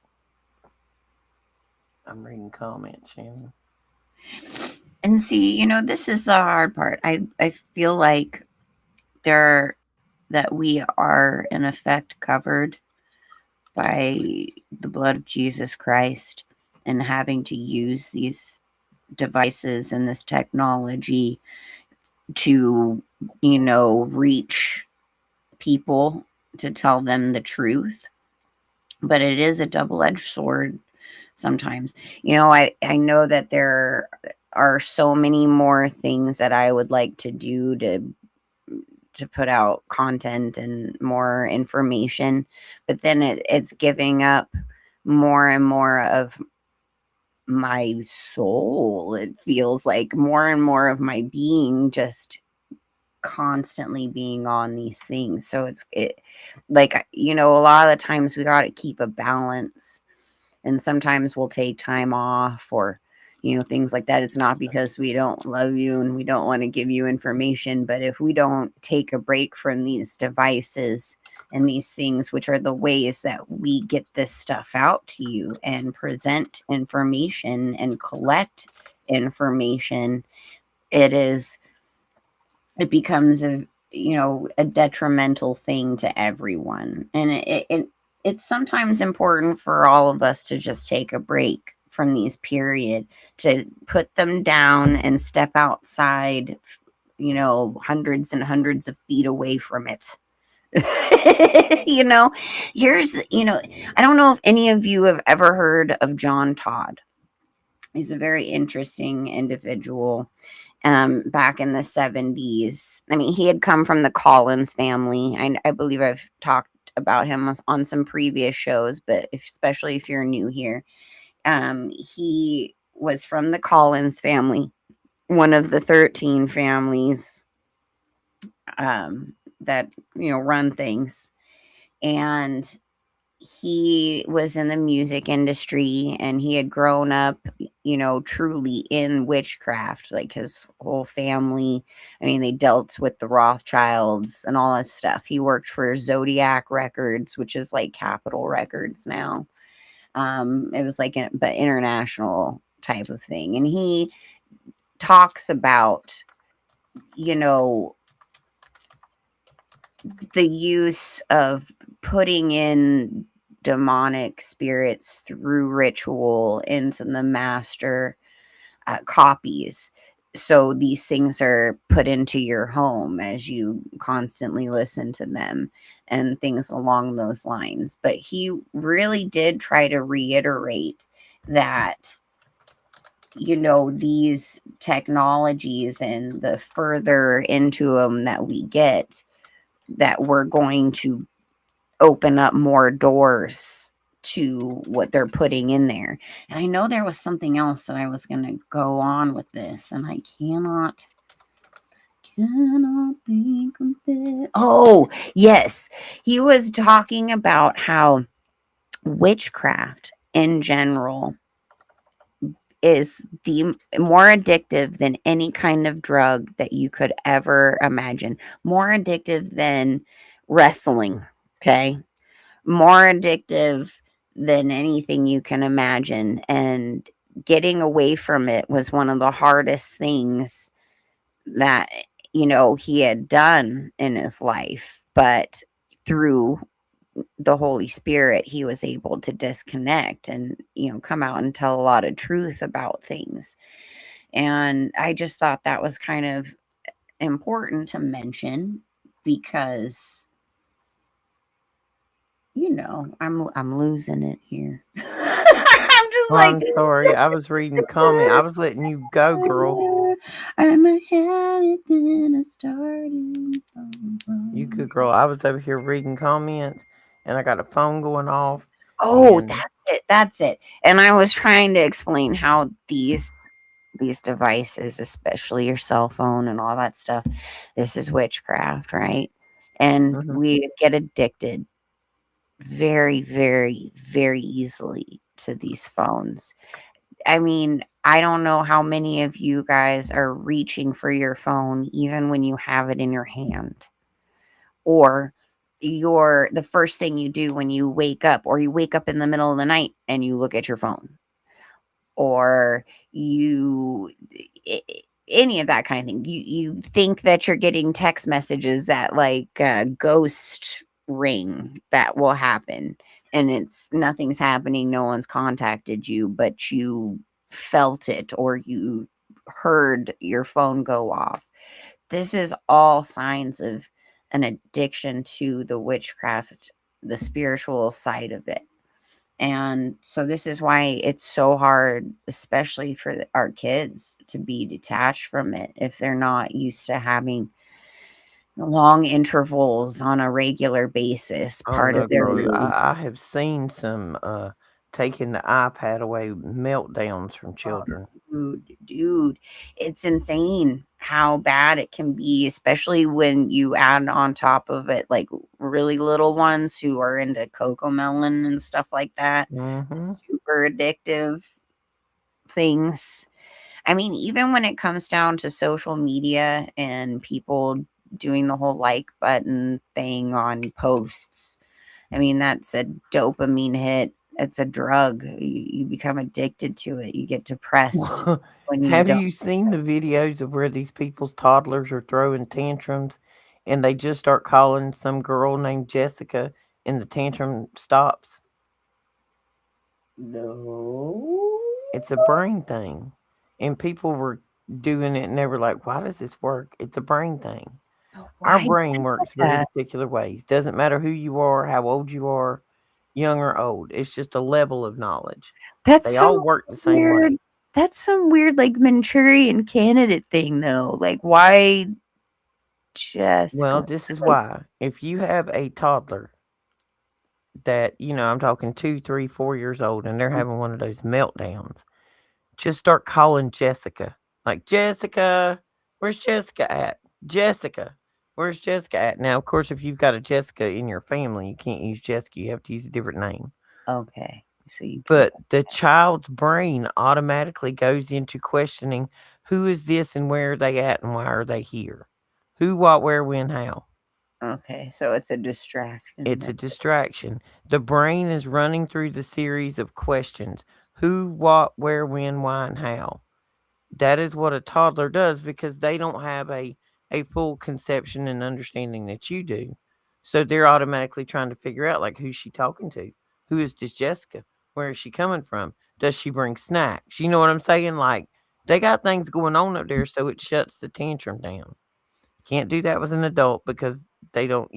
S1: I'm reading comments, Shannon.
S2: And see, this is the hard part. I feel like there that we are in effect covered by the blood of Jesus Christ, and having to use these devices and this technology to, reach people, to tell them the truth. But it is a double-edged sword sometimes. I know that there are so many more things that I would like to do to put out content and more information, but then it's giving up more and more of my soul. It feels like more and more of my being just constantly being on these things. So like, a lot of the times we got to keep a balance, and sometimes we'll take time off, or things like that. It's not because we don't love you and we don't want to give you information, but if we don't take a break from these devices and these things, which are the ways that we get this stuff out to you and present information and collect information, it is it becomes a detrimental thing to everyone. And it's sometimes important for all of us to just take a break from these period, to put them down and step outside, hundreds and hundreds of feet away from it. you know Here's, I don't know if any of you have ever heard of John Todd. He's a very interesting individual. Back in the 70s. I mean, he had come from the Collins family. I believe I've talked about him on some previous shows, but especially if you're new here, he was from the Collins family, one of the 13 families that, run things. And he was in the music industry, and he had grown up, truly in witchcraft. Like, his whole family, I mean, they dealt with the Rothschilds and all that stuff. He worked for Zodiac Records, which is like Capitol Records now. It was like but international type of thing. And he talks about, you know, the use of putting in demonic spirits through ritual into the master copies. So these things are put into your home as you constantly listen to them and things along those lines. But he really did try to reiterate that, these technologies, and the further into them that we get, that we're going to open up more doors to what they're putting in there. And I know there was something else that I was going to go on with this, and I cannot think of it. Oh, yes. He was talking about how witchcraft in general is the more addictive than any kind of drug that you could ever imagine. More addictive than wrestling, okay? More addictive than anything you can imagine. And getting away from it was one of the hardest things that, he had done in his life. But through the Holy Spirit, he was able to disconnect and, come out and tell a lot of truth about things. And I just thought that was kind of important to mention, because I'm losing it here. I'm just
S1: Well,
S2: like,
S1: I'm sorry. I was reading comment. I was letting you go, girl.
S2: I'm ahead than I started.
S1: You good, girl. I was over here reading comments, and I got a phone going off,
S2: Oh,
S1: and
S2: that's it. That's it. And I was trying to explain how these devices, especially your cell phone and all that stuff, this is witchcraft, right? And
S1: mhm.
S2: we get addicted very, very, very easily to these phones. I mean, I don't know how many of you guys are reaching for your phone even when you have it in your hand, or the first thing you do when you wake up, or you wake up in the middle of the night and you look at your phone, or you any of that kind of thing. You think that you're getting text messages that like ghost ring that will happen, and it's nothing's happening, no one's contacted you, but you felt it, or you heard your phone go off. This is all signs of an addiction to the witchcraft, the spiritual side of it. And so this is why it's so hard, especially for our kids, to be detached from it if they're not used to having long intervals on a regular basis,
S1: Oh
S2: part
S1: no,
S2: of their
S1: girl.
S2: routine.
S1: I have seen some taking the iPad away meltdowns from
S2: Oh,
S1: children.
S2: dude, it's insane how bad it can be, especially when you add on top of it like really little ones who are into cocoa melon and stuff like that.
S1: Mm-hmm.
S2: Super addictive things. I mean, even when it comes down to social media and people doing the whole like button thing on posts, I mean, that's a dopamine hit. It's a drug. You become addicted to it. You get depressed when you
S1: Have
S2: don't.
S1: you seen the videos of where these people's toddlers are throwing tantrums and they just start calling some girl named Jessica and the tantrum stops?
S2: No.
S1: It's a brain thing. And people were doing it and they were like, why does this work? It's a brain thing. Our
S2: Why
S1: brain works very
S2: that?
S1: particular ways. Doesn't matter who you are, how old you are, young or old. It's just a level of knowledge.
S2: That's
S1: They
S2: some
S1: all work the same
S2: weird.
S1: way.
S2: That's some weird like Manchurian candidate thing though. Like why
S1: Well,
S2: Jessica?
S1: this is
S2: Like,
S1: why. If you have a toddler that, I'm talking 2, 3, 4 years old, and they're having one of those meltdowns, just start calling Jessica. Like, Jessica, where's Jessica at? Jessica, where's Jessica at? Now, of course, if you've got a Jessica in your family, you can't use Jessica. You have to use a different name.
S2: okay, so you can.
S1: But the child's brain automatically goes into questioning who is this and where are they at and why are they here? Who, what, where, when, how?
S2: Okay, so it's a distraction.
S1: It's a distraction. The brain is running through the series of questions: who, what, where, when, why, and how. That is what a toddler does because they don't have a full conception and understanding that you do. So they're automatically trying to figure out, like, who's she talking to? Who is this Jessica? Where is she coming from? Does she bring snacks? You know what I'm saying? Like, they got things going on up there, so it shuts the tantrum down. Can't do that with an adult because they don't,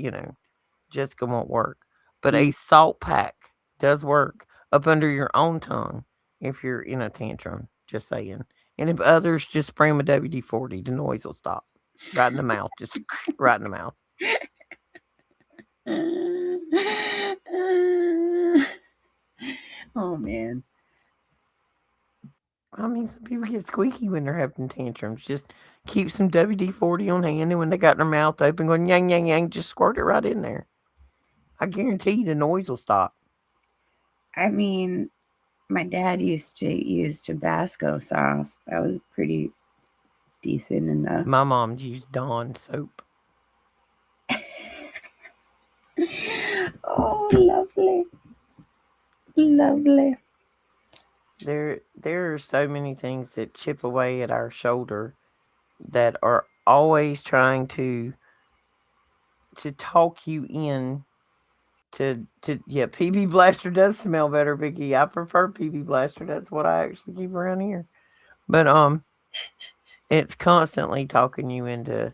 S1: Jessica won't work. But a
S2: Mm.
S1: salt pack does work up under your own tongue if you're in a tantrum. Just saying. And if others, just spray them a WD-40, the noise will stop. Right in the mouth. Just right in the mouth.
S2: Oh man.
S1: I mean, some people get squeaky when they're having tantrums. Just keep some WD-40 on hand, and when they got their mouth open going yang, yang, yang, just squirt it right in there. I guarantee you the noise will stop.
S2: I mean, my dad used to use Tabasco sauce. That was pretty decent enough.
S1: My mom used Dawn soap.
S2: Oh, lovely. Lovely.
S1: There are so many things that chip away at our shoulder that are always trying to talk you in to yeah, PB Blaster does smell better, Vicky. I prefer PB Blaster. That's what I actually keep around here. But it's constantly talking you into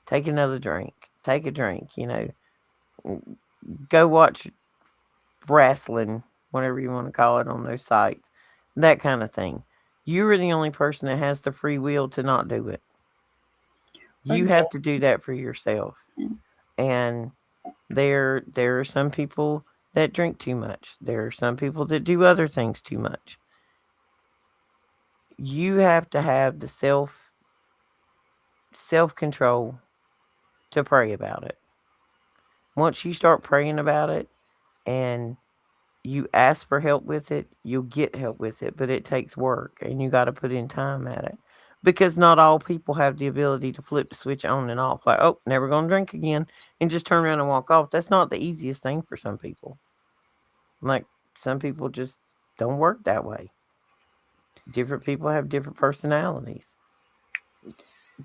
S1: take another drink, take a drink, go watch wrestling, whatever you want to call it on those sites, that kind of thing. You're the only person that has the free will to not do it. You
S2: Okay.
S1: have to do that for yourself. And there are some people that drink too much. There are some people that do other things too much. You have to have the self control to pray about it. Once you start praying about it and You ask for help with it, you'll get help with it, but it takes work and you got to put in time at it. Because not all people have the ability to flip the switch on and off, like, oh, never going to drink again, and just turn around and walk off. That's not the easiest thing for some people. Like, some people just don't work that way. Different people have different personalities,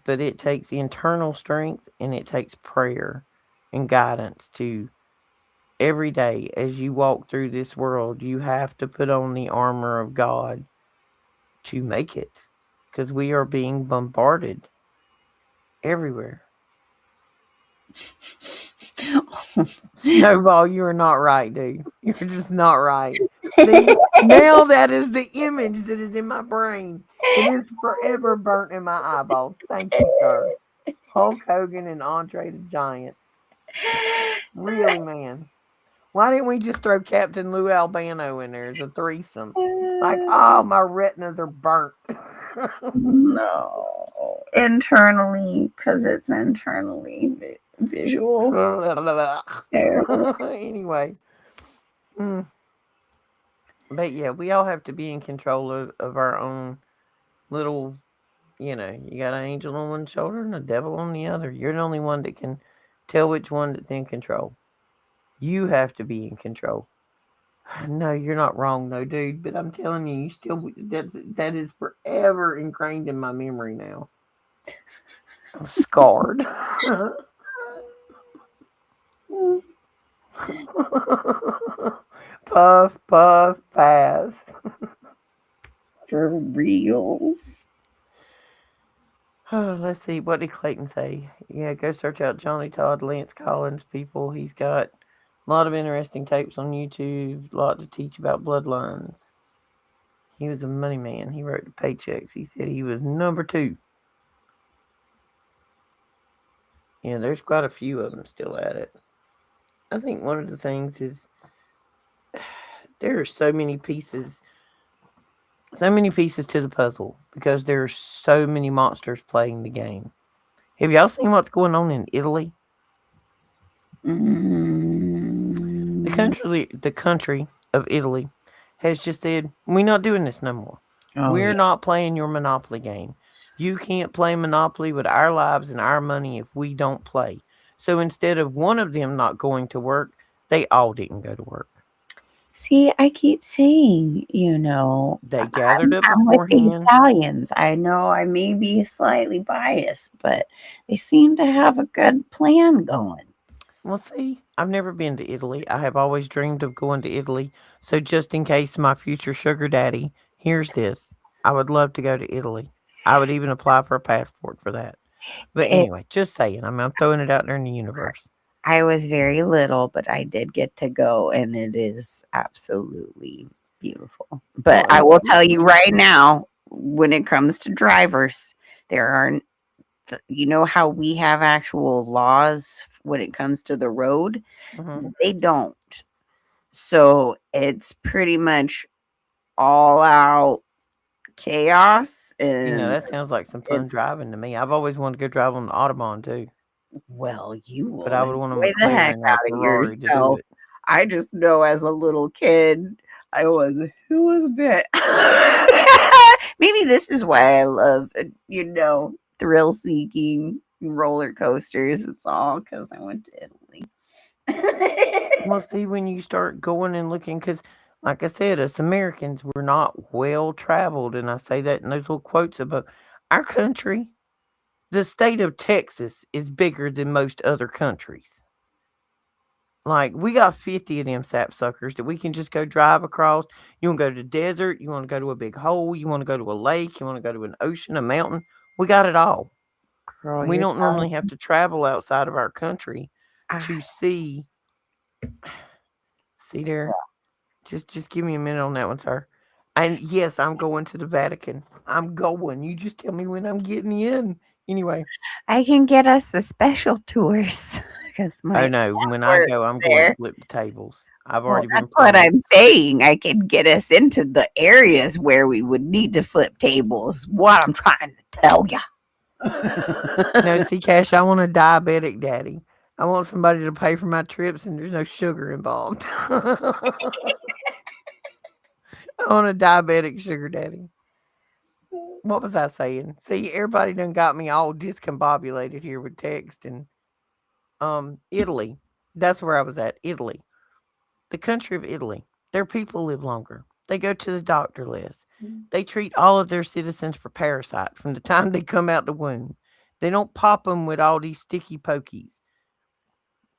S1: but it takes internal strength and it takes prayer and guidance to every day as you walk through this world. You have to put on the armor of God to make it because we are being bombarded everywhere. Snowball, you are not right, dude. You're just not right. See, now that is the image that is in my brain. It is forever burnt in my eyeballs. Thank you, sir. Hulk Hogan and Andre the Giant. Really, man. Why didn't we just throw Captain Lou Albano in there as a threesome? Like, oh, my retinas are burnt.
S2: No, internally, because it's internally visual.
S1: Anyway. Mm. But yeah, we all have to be in control of our own little, you got an angel on one shoulder and a devil on the other. You're the only one that can tell which one that's in control. You have to be in control. No, you're not wrong, no, dude. But I'm telling you, you still that is forever ingrained in my memory now. I'm scarred. Puff, puff, pass.
S2: For reals.
S1: Oh, let's see. What did Clayton say? Yeah, go search out Johnny Todd, Lance Collins, people. He's got a lot of interesting tapes on YouTube, a lot to teach about bloodlines. He was a money man. He wrote the paychecks. He said he was number two. Yeah, there's quite a few of them still at it. I think one of the things is there are so many pieces to the puzzle because there are so many monsters playing the game. Have y'all seen what's going on in Italy?
S2: Mm.
S1: The country of Italy has just said, we're not doing this no more.
S2: Oh,
S1: We're
S2: yeah.
S1: not playing your Monopoly game. You can't play Monopoly with our lives and our money if we don't play. So instead of one of them not going to work, they all didn't go to work.
S2: See, I keep saying,
S1: They gathered up
S2: I'm with the
S1: beforehand.
S2: Italians. I know I may be slightly biased, but they seem to have a good plan going.
S1: Well, see, I've never been to Italy. I have always dreamed of going to Italy. So just in case my future sugar daddy hears this, I would love to go to Italy. I would even apply for a passport for that. But
S2: It,
S1: anyway, just saying. I'm throwing it out there in the universe.
S2: I was very little, but I did get to go, and it is absolutely beautiful. But
S1: Well,
S2: I
S1: and
S2: will tell you right now, when it comes to drivers, there are, how we have actual laws when it comes to the road?
S1: mhm.
S2: They don't. So it's pretty much all out chaos, and
S1: That sounds like some fun
S2: it's
S1: driving to me. I've always wanted to go drive on the Autobahn too,
S2: well, you
S1: but
S2: will
S1: I would want a
S2: enjoy the heck
S1: McLaren or a
S2: out of
S1: Ferrari to do
S2: yourself.
S1: it.
S2: I just know as a little kid, it was a bit. Maybe this is why I love, thrill seeking roller coasters. It's all because I went to Italy.
S1: Well, see, when you start going and looking, because like I said, us Americans, we're not well traveled. And I say that in those little quotes about our country. The state of Texas is bigger than most other countries. Like, we got 50 of them sapsuckers that we can just go drive across. You want to go to the desert, you want to go to a big hole, you want to go to a lake, you want to go to an ocean, a mountain. We got it all.
S2: Girl,
S1: We
S2: you're
S1: don't normally have to travel outside of our country
S2: telling.
S1: to see there. Just give me a minute on that one, sir. And yes, I'm going to the Vatican. I'm going. You just tell me when I'm getting in. Anyway.
S2: I can get us the special tours because
S1: Oh
S2: my
S1: no, when I
S2: works
S1: go, I'm going to
S2: there.
S1: flip the tables. I've
S2: Well,
S1: already been
S2: that's what
S1: promised.
S2: I'm saying. I can get us into the areas where we would need to flip tables. What I'm trying to tell you.
S1: No, see, Cash, I want a diabetic daddy. I want somebody to pay for my trips and there's no sugar involved. I want a diabetic sugar daddy. What was I saying? See, everybody done got me all discombobulated here with text and Italy. That's where I was at. Italy. The country of Italy. Their people live longer. They go to the doctor less. They treat all of their citizens for parasites from the time they come out the womb. They don't pop them with all these sticky pokies.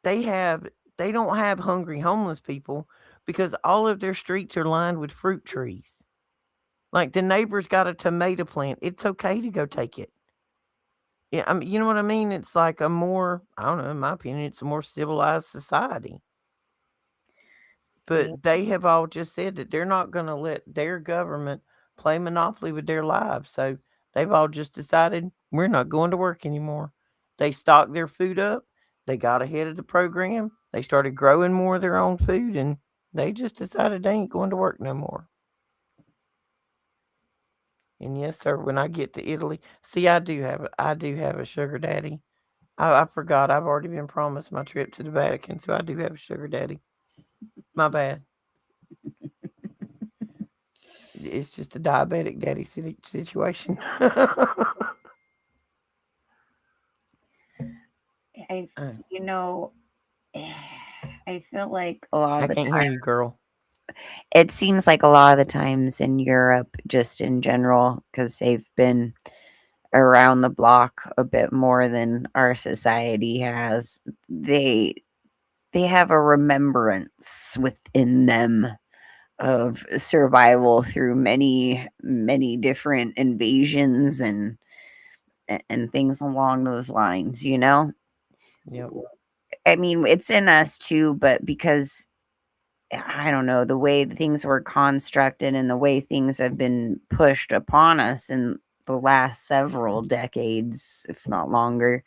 S1: They have they don't have hungry homeless people because all of their streets are lined with fruit trees. Like the neighbor's got a tomato plant. It's okay to go take it. Yeah, I mean, you know what I mean? It's like a more, I don't know, in my opinion, it's a more civilized society.
S2: Yeah.
S1: But they have all just said that they're not going to let their government play monopoly with their lives. So they've all just decided we're not going to work anymore. They stocked their food up. They got ahead of the program. They started growing more of their own food and they just decided they ain't going to work no more. And yes, sir, when I get to Italy, see, I do have a sugar daddy. I forgot I've already been promised my trip to the Vatican, so I do have a sugar daddy. My bad. It's just a diabetic daddy situation.
S2: I,
S1: Uh,
S2: you know, I feel like a lot
S1: I
S2: of the
S1: can't hear
S2: time,
S1: you, girl.
S2: it seems like a lot of the times in Europe, just in general, because they've been around the block a bit more than our society has, they have a remembrance within them of survival through many different invasions and things along those lines, you know?
S1: Yep.
S2: I mean, it's in us too, but because I don't know, the way things were constructed and the way things have been pushed upon us in the last several decades, if not longer,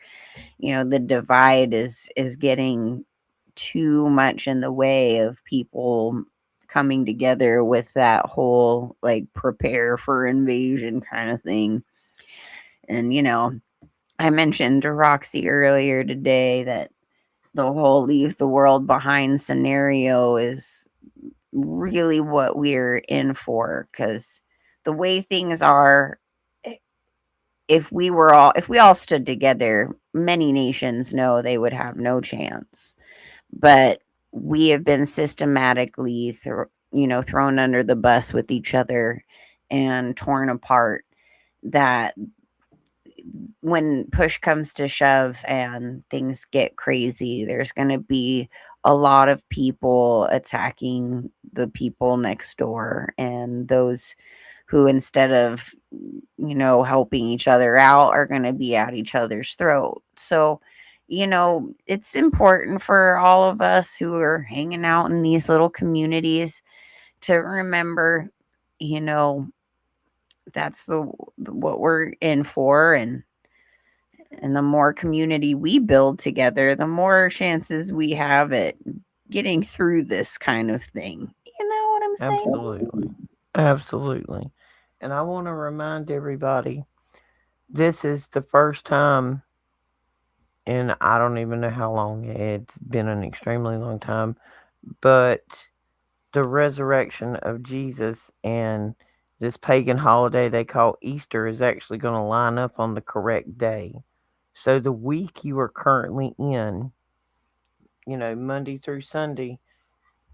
S2: the divide is getting too much in the way of people coming together with that whole like prepare for invasion kind of thing. And I mentioned to Roxy earlier today that the whole leave the world behind scenario is really what we're in for, because the way things are, if we all stood together, many nations know they would have no chance. But we have been systematically thrown under the bus with each other and torn apart, that when push comes to shove and things get crazy, there's going to be a lot of people attacking the people next door, and those who, instead of helping each other out, are going to be at each other's throat. So it's important for all of us who are hanging out in these little communities to remember, you know that's what we're in for. And the more community we build together, the more chances we have at getting through this kind of thing. You know what I'm saying?
S1: Absolutely. Absolutely. And I want to remind everybody this is the first time, and I don't even know how long it's been an extremely long time, but the resurrection of Jesus and this pagan holiday they call Easter is actually going to line up on the correct day. So the week you are currently in, Monday through Sunday,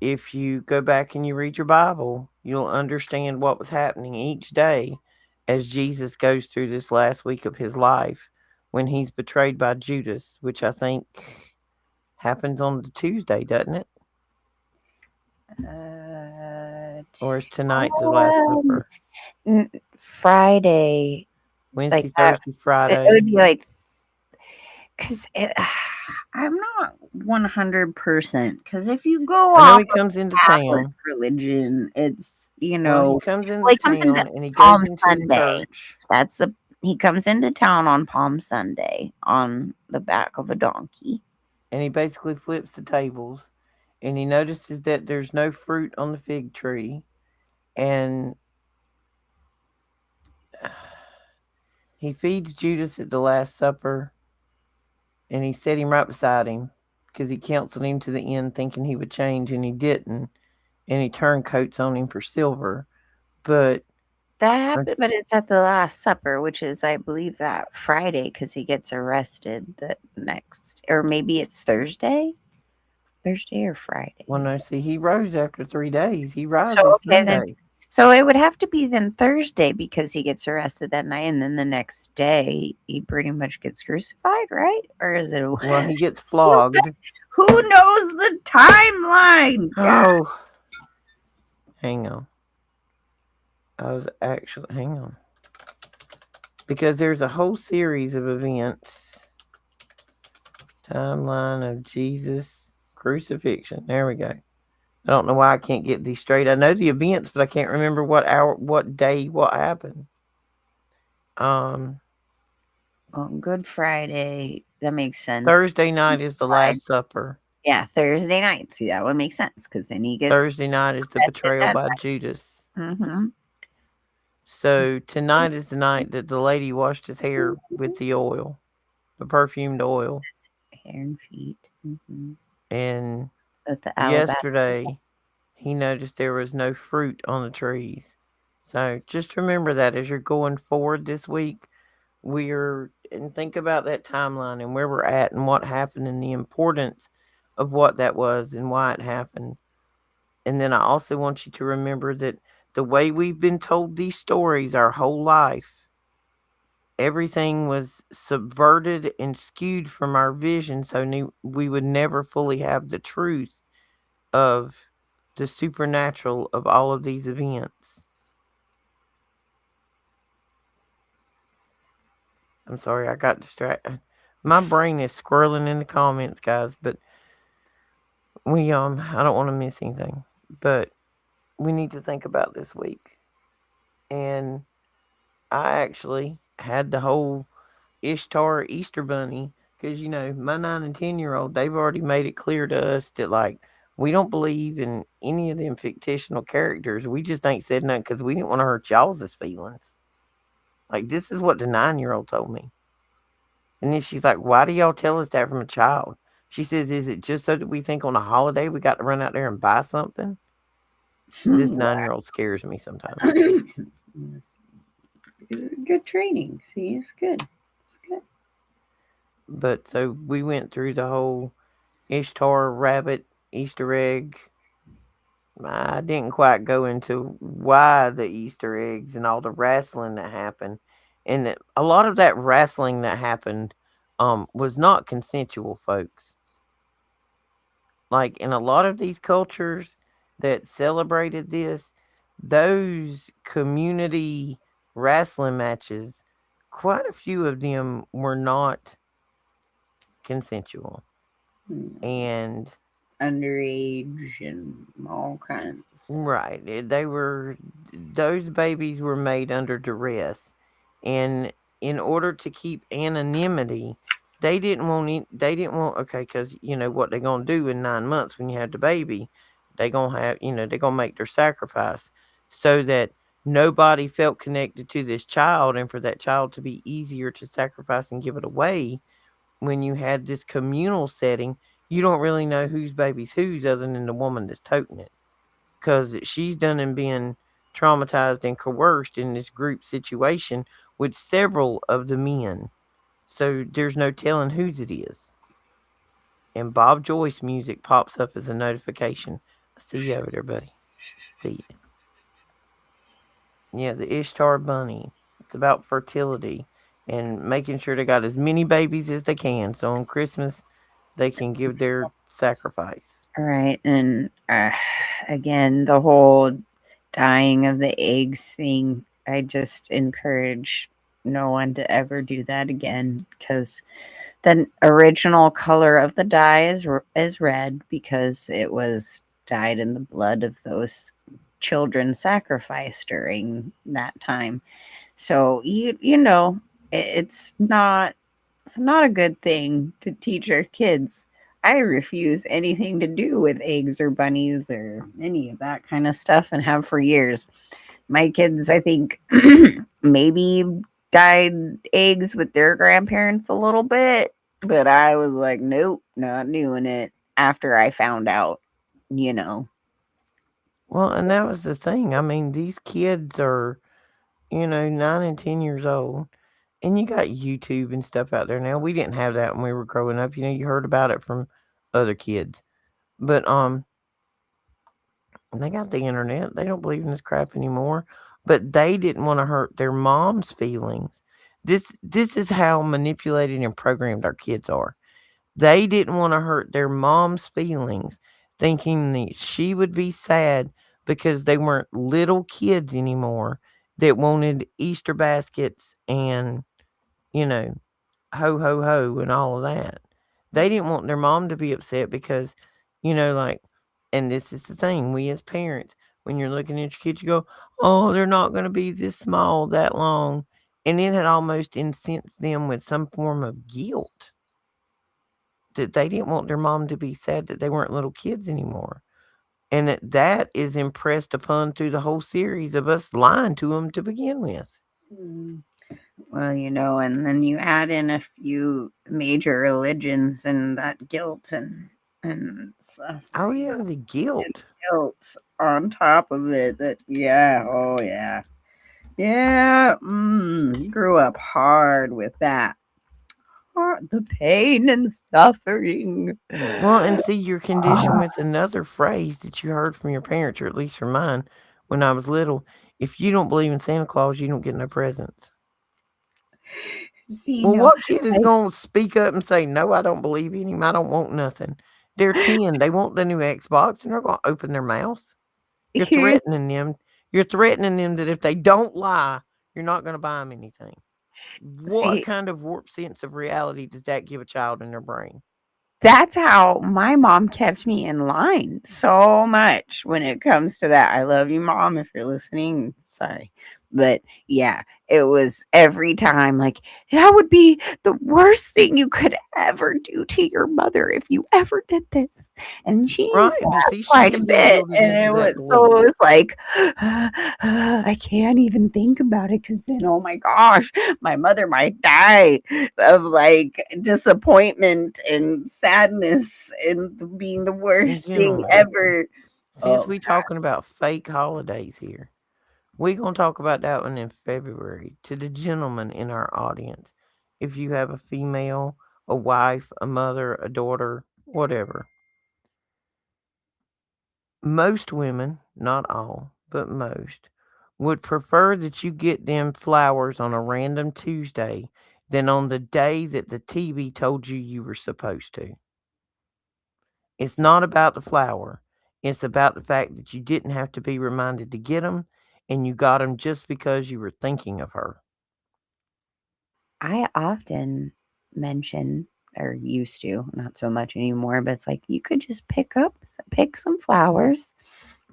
S1: if you go back and you read your Bible, you'll understand what was happening each day as Jesus goes through this last week of his life when he's betrayed by Judas, which I think happens on the Tuesday, doesn't it? Or is tonight the Last
S2: Um,
S1: Supper?
S2: Friday, like
S1: Wednesday,
S2: that.
S1: Thursday,
S2: It
S1: Friday.
S2: would be like, because I'm not 100%. Because if you go
S1: I know
S2: off
S1: he comes into
S2: Catholic
S1: town.
S2: religion, it's
S1: Well, he comes
S2: well,
S1: into
S2: he comes into
S1: town and he
S2: Palm
S1: goes into the
S2: Sunday.
S1: church
S2: That's the He comes into town on Palm Sunday on the back of a donkey.
S1: and he basically flips the tables and he notices that there's no fruit on the fig tree and he feeds Judas at the Last Supper and he set him right beside him because he counseled him to the end thinking he would change and he didn't and he turned coats on him for silver. But
S2: That
S1: uh,
S2: happened, but it's at the Last Supper, which is, I believe, that Friday because he gets arrested the next, or maybe it's Thursday, Thursday or
S1: well,
S2: Friday.
S1: no, see, he rose after 3 days. He
S2: So
S1: rises
S2: okay then,
S1: Sunday.
S2: so it would have to be then Thursday because he gets arrested that night, and then the next day he pretty much gets crucified, right? Or is it?
S1: Well, he gets flogged.
S2: Who knows the timeline? God.
S1: Oh, hang on. I was actually, hang on. Because there's a whole series of events. Timeline of Jesus crucifixion. There we go. I don't know why I can't get these straight. I know the events, but I can't remember what hour, what day, what happened. Um,
S2: Well, Good Friday. That makes sense.
S1: Thursday night is the
S2: Friday.
S1: Last Supper.
S2: Yeah, Thursday night. See, that would make sense because then he gets
S1: Thursday night is the
S2: arrested
S1: betrayal
S2: that
S1: by Judas.
S2: night. Mm-hmm.
S1: So tonight is the night that the lady washed his hair with the oil, the perfumed oil.
S2: Hair and feet. Mm-hmm.
S1: And
S2: With the alabaster.
S1: yesterday, he noticed there was no fruit on the trees. So just remember that as you're going forward this week, and think about that timeline and where we're at and what happened and the importance of what that was and why it happened. And then I also want you to remember that the way we've been told these stories our whole life, everything was subverted and skewed from our vision so we would never fully have the truth of the supernatural of all of these events. I'm sorry, I got distracted. My brain is squirreling in the comments, guys, but I don't want to miss anything. But we need to think about this week. And I actually had the whole Ishtar Easter Bunny because my 9 and 10-year-old, they've already made it clear to us that like we don't believe in any of them fictional characters. We just ain't said nothing because we didn't want to hurt y'all's feelings. Like this is what the 9-year-old told me, and then she's like, "Why do y'all tell us that from a child?" She says, "Is it just so that we think on a holiday we got to run out there and buy something?" This
S2: Wow.
S1: 9-year-old scares me sometimes.
S2: It's good training. See, it's good. It's good.
S1: But so we went through the whole Ishtar rabbit Easter egg. I didn't quite go into why the Easter eggs and all the wrestling that happened. And a lot of that wrestling that happened was not consensual, folks. Like in a lot of these cultures that celebrated this, those community wrestling matches, quite a few of them were not consensual. And
S2: Underage and all kinds of stuff.
S1: right. Those babies were made under duress. And in order to keep anonymity, okay, because what they're going to do in 9 months when you have the baby, they're going to make their sacrifice so that nobody felt connected to this child and for that child to be easier to sacrifice and give it away. When you had this communal setting, you don't really know whose baby's whose other than the woman that's toting it because she's done and been traumatized and coerced in this group situation with several of the men. So there's no telling whose it is. And Bob Joyce music pops up as a notification. I see you over there, buddy. See you. Yeah, the Ishtar Bunny. It's about fertility and making sure they got as many babies as they can. So on Christmas, they can give their sacrifice.
S2: All right, and again, the whole dying of the eggs thing. I just encourage no one to ever do that again because the original color of the dye is red because it was dyed in the blood of those children sacrificed during that time. So you know it's not a good thing to teach our kids. I refuse anything to do with eggs or bunnies or any of that kind of stuff and have for years. My kids, I think, maybe dyed eggs with their grandparents a little bit, but I was like, nope, not doing it after I found out, you know.
S1: Well, and that was the thing. I mean, these kids are, 9 and 10 years old, and you got YouTube and stuff out there now. We didn't have that when we were growing up. You heard about it from other kids. But they got the internet. They don't believe in this crap anymore. But they didn't want to hurt their mom's feelings. This is how manipulated and programmed our kids are. They didn't want to hurt their mom's feelings, thinking that she would be sad because they weren't little kids anymore that wanted Easter baskets and, you know, ho ho ho and all of that. They didn't want their mom to be upset because, like, and this is the thing, we as parents, when you're looking at your kids, you go, oh, they're not going to be this small that long. And it had almost incensed them with some form of guilt that they didn't want their mom to be sad that they weren't little kids anymore. And that is impressed upon through the whole series of us lying to them to begin with.
S2: Mm. Well, and then you add in a few major religions and that guilt and stuff.
S1: Oh, yeah, the
S2: And
S1: guilt.
S2: guilt on top of it. That yeah, oh yeah, yeah. You grew up hard with that. The pain and the suffering.
S1: Well, and see, you're conditioned with another phrase that you heard from your parents, or at least from mine when I was little. If you don't believe in Santa Claus, you don't get no presents.
S2: See,
S1: Well,
S2: no,
S1: what kid is
S2: I
S1: going to speak up and say, no, I don't believe in him. I don't want nothing. They're 10. They want the new Xbox and they're going to open their mouths. You're
S2: here.
S1: threatening them. You're threatening them that if they don't lie, you're not going to buy them anything. What
S2: See,
S1: kind of warped sense of reality does that give a child in their brain?
S2: that's how my mom kept me in line so much when it comes to that. I love you, mom, if you're listening. Sorry. But yeah, it was every time like that would be the worst thing you could ever do to your mother if you ever did this. And she used
S1: Right?
S2: to
S1: But
S2: have
S1: see, she
S2: quite a
S1: even
S2: bit.
S1: yielded
S2: And
S1: into
S2: it
S1: that
S2: was so
S1: belief.
S2: it was like I can't even think about it because then oh my gosh, my mother might die of like disappointment and sadness and being the
S1: And
S2: worst thing
S1: gentlemen,
S2: ever.
S1: since
S2: Oh,
S1: we talking about fake holidays here, we gonna talk about that one in February. To the gentlemen in our audience, if you have a female, a wife, a mother, a daughter, whatever, most women, not all, but most, would prefer that you get them flowers on a random Tuesday than on the day that the TV told you you were supposed to. It's not about the flower. It's about the fact that you didn't have to be reminded to get them, and you got them just because you were thinking of her.
S2: I often mention or used to, not so much anymore, but it's like you could just pick some flowers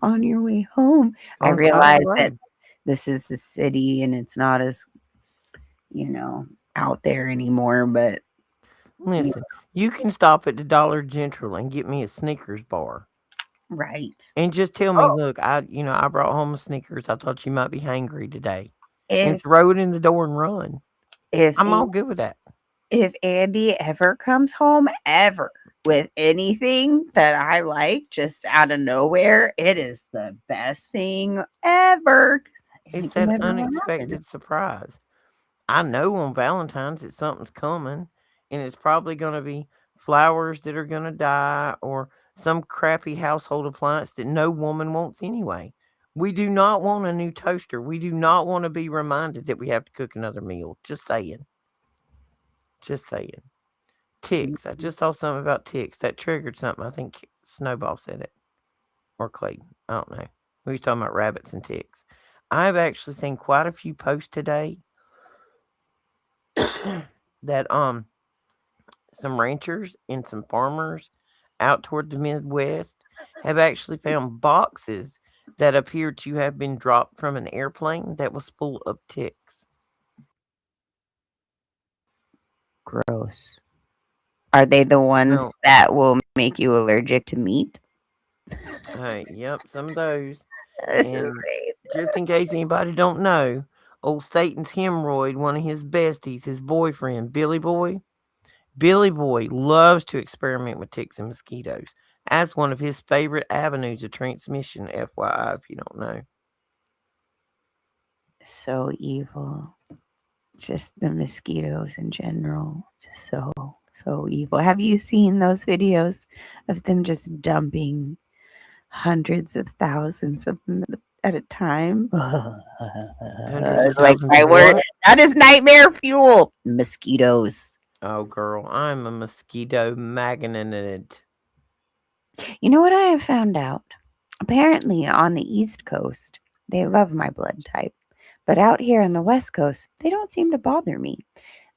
S2: on your way home. I
S1: On the side of the
S2: realize that
S1: road.
S2: this is the city and it's not as, you know, out there anymore, but you
S1: Listen, you can stop at the Dollar General and get me a Snickers bar.
S2: right.
S1: And just tell me,
S2: Oh,
S1: look, I brought home a Snickers. I thought you might be hangry today. And
S2: if
S1: throw it in the door and run.
S2: if
S1: I'm all good with that.
S2: if Andy ever comes home ever with anything that I like just out of nowhere, it is the best thing ever 'cause
S1: It's
S2: anything
S1: that
S2: ever happen.
S1: unexpected surprise. I know on Valentine's that something's coming, and it's probably going to be flowers that are going to die or some crappy household appliance that no woman wants anyway. We do not want a new toaster. We do not want to be reminded that we have to cook another meal. Just saying. Just saying. Ticks. I
S2: Mhm.
S1: just saw something about ticks. That triggered something. I think Snowball said it or Clayton. I don't know. We was talking about rabbits and ticks. I've actually seen quite a few posts today that some ranchers and some farmers out toward the Midwest have actually found boxes that appear to have been dropped from an airplane that was full of ticks.
S2: Gross. Are they the ones
S1: No,
S2: that will make you allergic to meat?
S1: yep, some of those. And just in case anybody don't know, old Satan's hemorrhoid, one of his besties, his boyfriend, Billy Boy, Billy Boy loves to experiment with ticks and mosquitoes. as one of his favorite avenues of transmission, FYI, if you don't know.
S2: So evil. Just the mosquitoes in general. Just so evil. Have you seen those videos of them just dumping hundreds of thousands of them at a time?
S1: Hundreds of
S2: Like
S1: thousands
S2: my
S1: of
S2: word,
S1: what?
S2: that is nightmare fuel. Mosquitoes.
S1: Oh, girl, I'm a mosquito magnet.
S2: You know what I have found out? Apparently, on the East Coast, they love my blood type. But out here on the West Coast, they don't seem to bother me.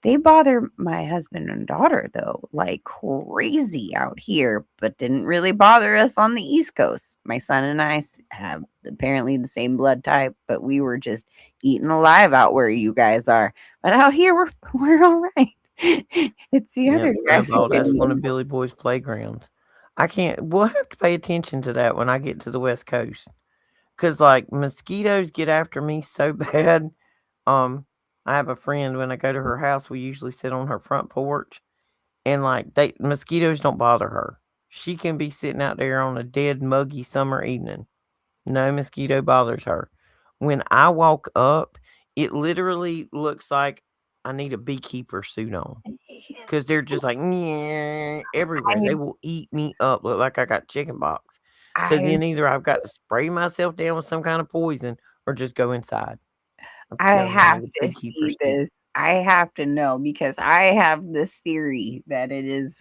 S2: They bother my husband and daughter, though, like crazy out here, but didn't really bother us on the East Coast. My son and I have apparently the same blood type, but we were just eaten alive out where you guys are. But out here, we're all right. It's the
S1: Yep,
S2: other
S1: Snowball,
S2: dressing.
S1: that's one of Billy Boy's playgrounds. I can't we'll have to pay attention to that when I get to the West Coast. 'Cause, like, mosquitoes get after me so bad. Um, I have a friend, when I go to her house, we usually sit on her front porch, and, like, they mosquitoes don't bother her. She can be sitting out there on a dead, muggy summer evening. No mosquito bothers her. When I walk up, it literally looks like I need a beekeeper suit on. 'Cause they're just like, everywhere.
S2: I
S1: They will eat me up, look like I got chicken pox. So
S2: I
S1: then either I've got to spray myself down with some kind of poison or just go inside. I'm
S2: I
S1: telling you, I
S2: have
S1: need a
S2: to
S1: beekeeper
S2: see
S1: suit.
S2: this. I have to know because I have this theory that it is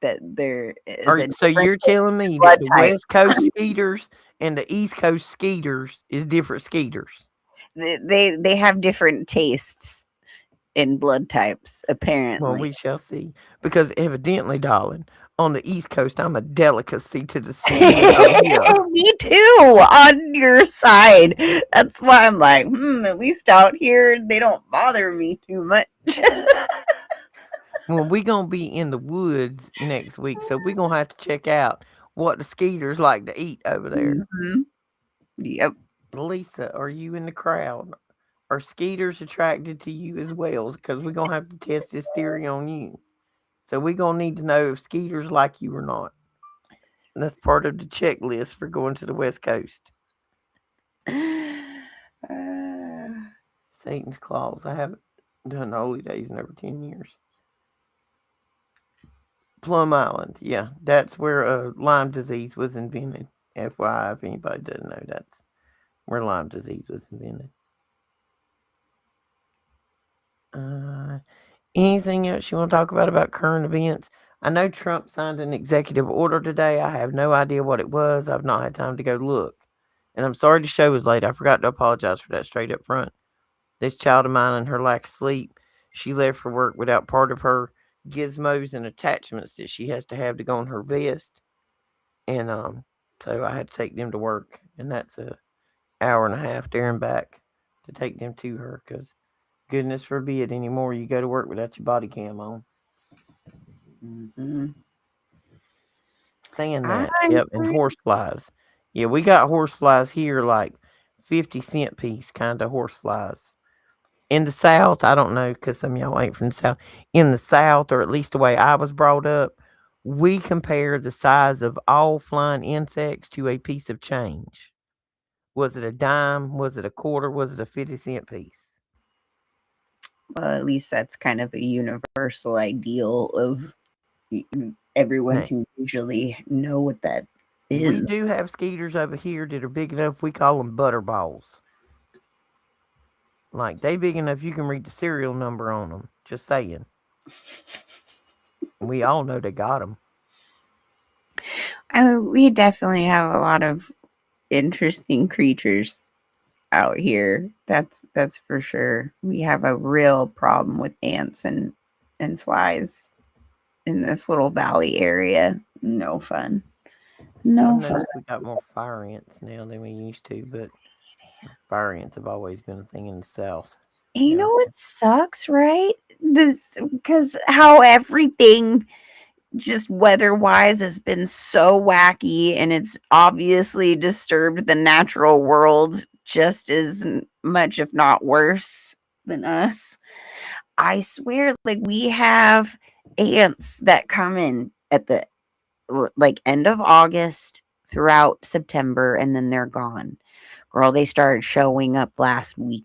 S2: that there is
S1: Or
S2: a
S1: so
S2: difference
S1: you're
S2: in
S1: telling me
S2: blood
S1: that the
S2: type.
S1: West Coast skeeters and the East Coast skeeters is different skeeters?
S2: They have different tastes in blood types,
S1: Well,
S2: apparently.
S1: we shall see. Because evidently, darling, on the East Coast, I'm a delicacy to the skin of here.
S2: Me too, on your side. That's why I'm like, at least out here they don't bother me too much.
S1: Well, we gonna be in the woods next week, so we gonna have to check out what the skeeters like to eat over there.
S2: Mhm. Yep.
S1: Lisa, are you in the crowd? Are skeeters attracted to you as well? Because we're gonna have to test this theory on you. So we gonna need to know if skeeters like you or not. That's part of the checklist for going to the West Coast.
S2: Uh,
S1: Satan's claws. I haven't done holy days in over 10 years. Plum Island, yeah, that's where Lyme disease was invented. FYI, if anybody doesn't know, that's where Lyme disease was invented. Uh, Anything else you want to talk about current events? I know Trump signed an executive order today. I have no idea what it was. I've not had time to go look. And I'm sorry the show was late. I forgot to apologize for that straight up front. This child of mine and her lack of sleep, she left for work without part of her gizmos and attachments that she has to have to go on her vest. And so I had to take them to work. And that's a hour and a half there and back to take them to her because goodness forbid anymore you go to work without your body cam on.
S2: mhm.
S1: Saying that,
S2: I'm
S1: yep, and horseflies. Yeah, we got horseflies here, like 50-cent piece kind of horseflies. In the South, I don't know because some of y'all ain't from the South. In the South, or at least the way I was brought up, we compare the size of all flying insects to a piece of change. Was it a dime? Was it a quarter? Was it a 50-cent piece?
S2: well, at least that's kind of a universal ideal of everyone
S1: Now,
S2: can usually know what that
S1: we
S2: is.
S1: do have skeeters over here that are big enough, we call them butterballs. Like, they big enough you can read the serial number on them. Just saying. We all know they got them.
S2: I mean, we definitely have a lot of interesting creatures out here. That's for sure. We have a real problem with ants and flies in this little valley area. No fun.
S1: I've
S2: No fun.
S1: noticed we got more fire ants now than we used to, but fire ants have always been a thing in the South.
S2: And you know
S1: Down
S2: what sucks, right? This because how everything just weather wise has been so wacky and it's obviously disturbed the natural world just as much, if not worse, than us. I swear, like we have ants that come in at the like end of August throughout September, and then they're gone. Girl, they started showing up last week.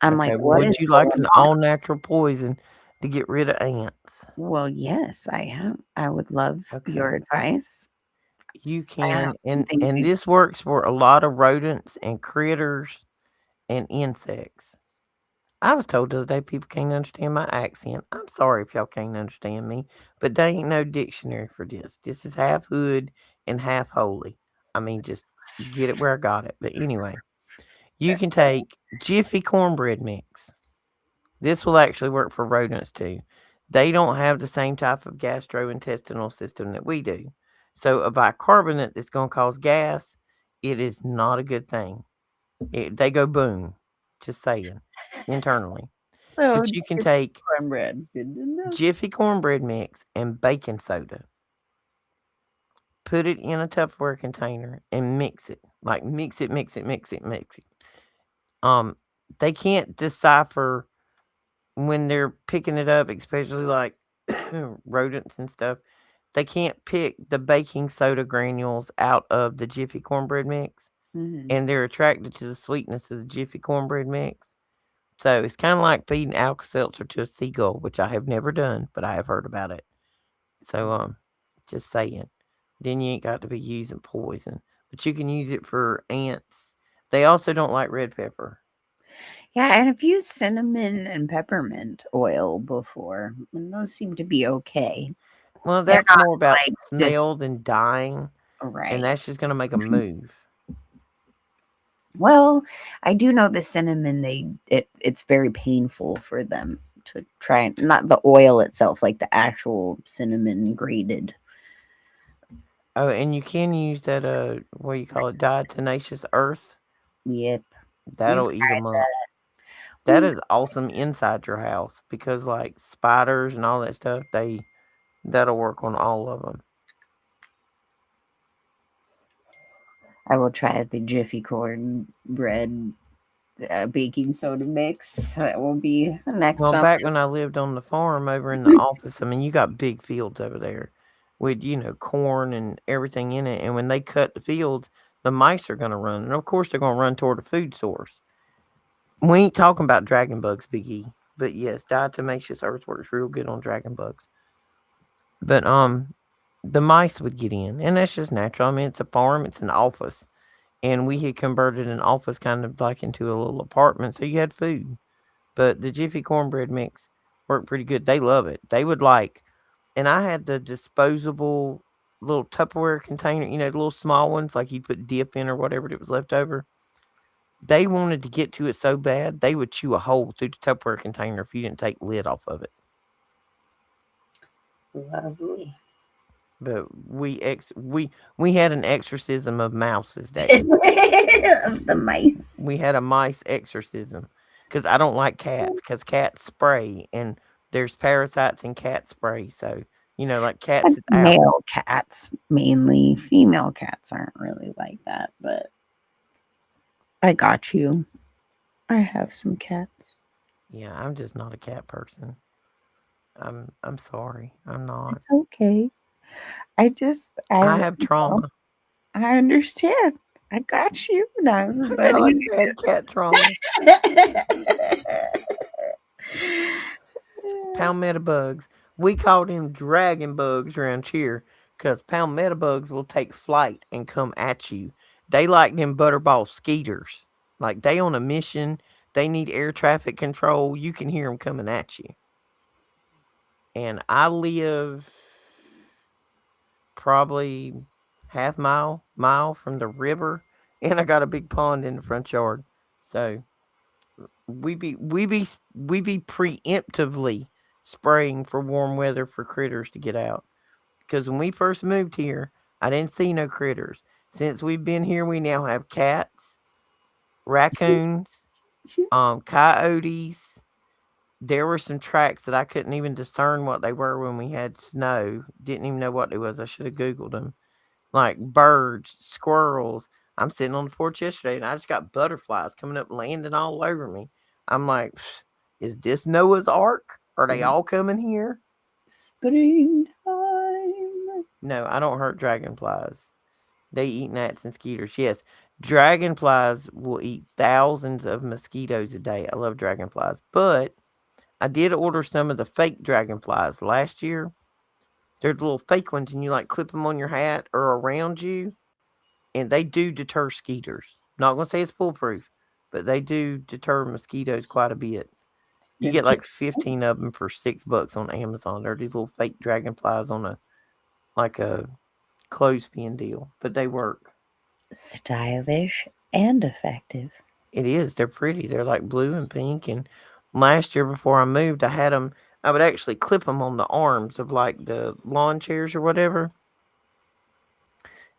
S2: I'm
S1: Okay,
S2: like,
S1: well,
S2: what
S1: would
S2: is
S1: you like
S2: going
S1: an
S2: on?
S1: all natural poison to get rid of ants?
S2: Well, yes, I have. I would love your
S1: Okay.
S2: advice.
S1: You
S2: I have
S1: can, and
S2: something
S1: and
S2: to
S1: this works for a lot of rodents and critters and insects. I was told the other day people can't understand my accent. I'm sorry if y'all can't understand me, but there ain't no dictionary for this. This is half hood and half holy. I mean, just get it where I got it. But anyway, you can take Jiffy cornbread mix. This will actually work for rodents too. They don't have the same type of gastrointestinal system that we do. So a bicarbonate that's going to cause gas, it is not a good thing. They go boom, just saying, internally.
S2: so
S1: But you can take
S2: cornbread. Good to know.
S1: Jiffy cornbread mix and baking soda, put it in a Tupperware container and mix it. Like mix it, mix it, mix it, mix it. Um, they can't decipher when they're picking it up, especially like rodents and stuff. They can't pick the baking soda granules out of the Jiffy cornbread mix,
S2: Mhm.
S1: and they're attracted to the sweetness of the Jiffy cornbread mix. So it's kind of like feeding Alka Seltzer to a seagull, which I have never done, but I have heard about it. So just saying. Then you ain't got to be using poison, but you can use it for ants. They also don't like red pepper.
S2: Yeah, and I've used cinnamon and peppermint oil before, and those seem to be okay.
S1: Well,
S2: They're
S1: that's
S2: not
S1: more about
S2: like just
S1: smell than dying, and
S2: right.
S1: that's just gonna make them move.
S2: Well, I do know the cinnamon it's very painful for them to try and not the oil itself, like the actual cinnamon grated.
S1: Oh, and you can use that what do you call it, diatomaceous earth.
S2: Yep. We've
S1: That'll eat them up. That
S2: we've
S1: is awesome inside your house because like spiders and all that stuff, that'll work on all of them.
S2: I will try the Jiffy corn bread baking soda mix. That will be next
S1: Well,
S2: on.
S1: back when I lived on the farm over in the office, I mean, you got big fields over there with, corn and everything in it. And when they cut the fields, the mice are going to run. And of course, they're going to run toward a food source. We ain't talking about dragon bugs, Big E. But yes, diatomaceous earth works real good on dragon bugs. But the mice would get in, and that's just natural. I mean, it's a farm, it's an office, and we had converted an office kind of like into a little apartment, so you had food. But the Jiffy cornbread mix worked pretty good. They love it. They would like, and I had the disposable little Tupperware container, the little small ones, like you'd put dip in or whatever that was left over. They wanted to get to it so bad, they would chew a hole through the Tupperware container if you didn't take the lid off of it.
S2: Lovely.
S1: But we had an exorcism of mouses that year.
S2: Of the mice.
S1: We had a mice exorcism because I don't like cats because cats spray and there's parasites in cat spray. So like cats is
S2: That's
S1: out.
S2: male cats mainly. Female cats aren't really like that, but I got you. I have some cats.
S1: Yeah, I'm just not a cat person. I'm sorry. I'm not.
S2: It's okay. I
S1: I have trauma.
S2: I understand. I got you. No,
S1: I
S2: everybody.
S1: like I had cat trauma. Palmetto bugs. We call them dragon bugs around here because palmetto bugs will take flight and come at you. They like them butterball skeeters. Like they on a mission. They need air traffic control. You can hear them coming at you. And I live probably mile from the river, and I got a big pond in the front yard. So we be preemptively spraying for warm weather for critters to get out. Because when we first moved here, I didn't see no critters. Since we've been here, we now have cats, raccoons, coyotes. There were some tracks that I couldn't even discern what they were when we had snow. Didn't even know what they was. I should have Googled them. Like birds, squirrels. I'm sitting on the porch yesterday and I just got butterflies coming up landing all over me. I'm like, is this Noah's Ark? Are they all coming here?
S2: Springtime.
S1: No, I don't hurt dragonflies. They eat gnats and skeeters. Yes, dragonflies will eat thousands of mosquitoes a day. I love dragonflies, but I did order some of the fake dragonflies last year. They're the little fake ones, and you like clip them on your hat or around you, and they do deter skeeters. Not gonna say it's foolproof, but they do deter mosquitoes quite a bit. You
S2: Good
S1: get
S2: to
S1: like 15 of them for $6 on Amazon. They're these little fake dragonflies on a like a clothespin deal, but they work.
S2: stylish and effective.
S1: It is. They're pretty. They're like blue and pink. And last year before I moved, I had them. I would actually clip them on the arms of like the lawn chairs or whatever,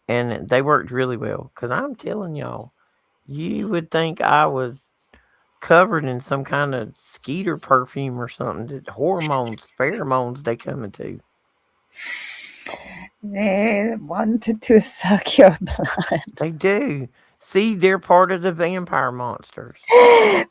S1: and they worked really well. Cause I'm telling y'all, you would think I was covered in some kind of skeeter perfume or something. That hormones, pheromones, they coming to.
S2: They wanted to suck your blood.
S1: They do. See, they're part of the vampire monsters.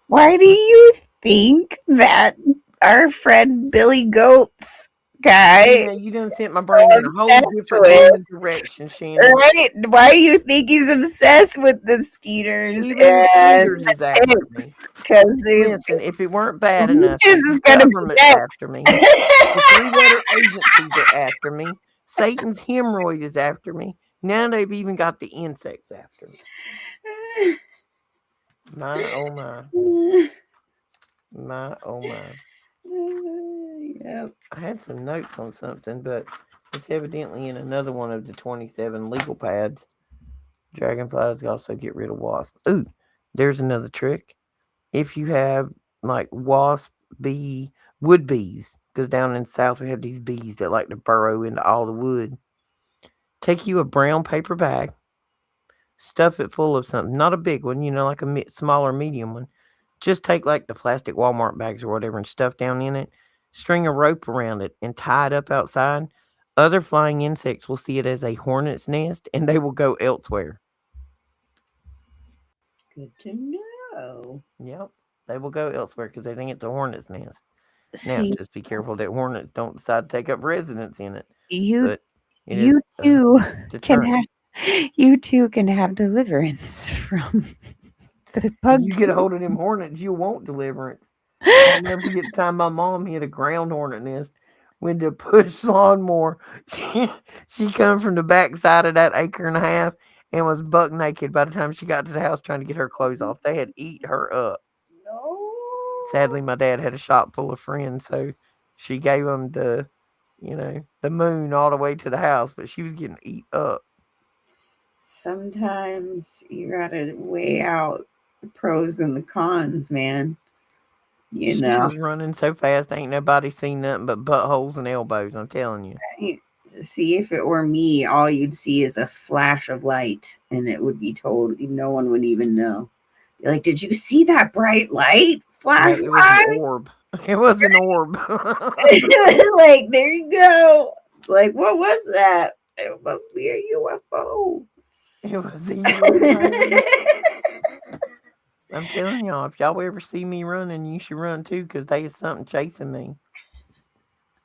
S2: Why do you think that our friend Billy Goats
S1: You
S2: guy
S1: know, you done sent my brain in a whole
S2: obsessed
S1: different
S2: with?
S1: damn direction, Shannon.
S2: Right? Why do you think he's obsessed with the skeeters
S1: Even the
S2: and
S1: skeeters is
S2: the
S1: after me.
S2: ticks? Because
S1: Listen, if it weren't bad enough
S2: Peaches
S1: that
S2: is
S1: the
S2: gonna be
S1: government's after
S2: next.
S1: me, the three-letter agencies are after me, Satan's hemorrhoid is after me, now they've even got the insects after me. My, oh my. My, oh my.
S2: Yep.
S1: I had some notes on something, but it's evidently in another one of the 27 legal pads. Dragonflies also get rid of wasps. Ooh, there's another trick. If you have like wasp, bee, wood bees, because down in the south we have these bees that like to burrow into all the wood. Take you a brown paper bag, stuff it full of something, not a big one, like a smaller medium one. Just take like the plastic Walmart bags or whatever and stuff down in it. String a rope around it and tie it up outside. Other flying insects will see it as a hornet's nest and they will go elsewhere.
S2: Good to know.
S1: Yep. They will go elsewhere because they think it's a hornet's nest. Now,
S2: See,
S1: just be careful that hornets don't decide to take up residence in it.
S2: you
S1: But it is
S2: you
S1: a
S2: too can
S1: deterrent.
S2: have you too can have deliverance from the bug.
S1: You get a hold of them hornets, you want deliverance. I'll never forget the time my mom hit a ground hornet nest with the push lawnmower. She, she come from the backside of that acre and a half and was buck naked by the time she got to the house trying to get her clothes off. They had eat her up.
S2: No.
S1: Sadly, my dad had a shop full of friends, so she gave him the moon all the way to the house, but she was getting eat up.
S2: Sometimes you gotta weigh out the pros and the cons, man. You
S1: She
S2: know,
S1: was running so fast, ain't nobody seen nothing but buttholes and elbows. I'm telling you.
S2: right? To see if it were me, all you'd see is a flash of light, and it would be told. No one would even know. Be like, did you see that bright light
S1: No,
S2: flash
S1: it was an
S2: by?
S1: orb. It was an orb.
S2: Like, there you go. Like, what was that? It must be a UFO.
S1: It was a UFO. I'm telling y'all, if y'all ever see me running, you should run too, because there is something chasing me.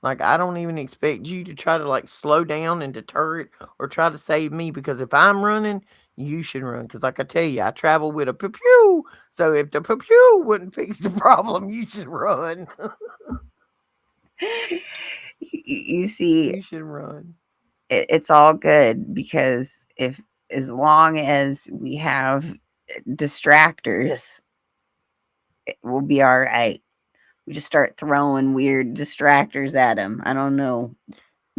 S1: Like, I don't even expect you to try to like slow down and deter it or try to save me, because if I'm running, you should run. Because, like I tell you, I travel with a pew pew. So if the pew pew wouldn't fix the problem, you should run.
S2: You see,
S1: You should run.
S2: it's all good because if as long as we have distractors, we'll be all right. We just start throwing weird distractors at them. I don't know.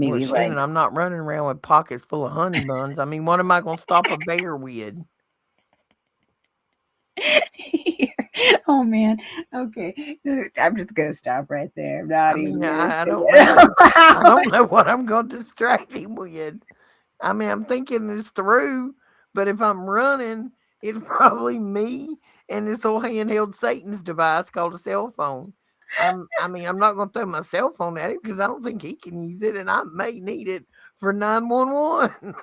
S1: Well,
S2: Maybe like,
S1: Shannon, I'm not running around with pockets full of honey buns. I mean, what am I going to stop a bear with?
S2: oh man. Okay. I'm just gonna stop right there. I'm not
S1: I
S2: even
S1: mean,
S2: gonna
S1: I don't
S2: finish.
S1: know. I don't know what I'm going to distract him with. I mean, I'm thinking this through, but if I'm running, it's probably me and this old handheld Satan's device called a cell phone. I'm not going to throw my cell phone at him because I don't think he can use it, and I may need it for 911.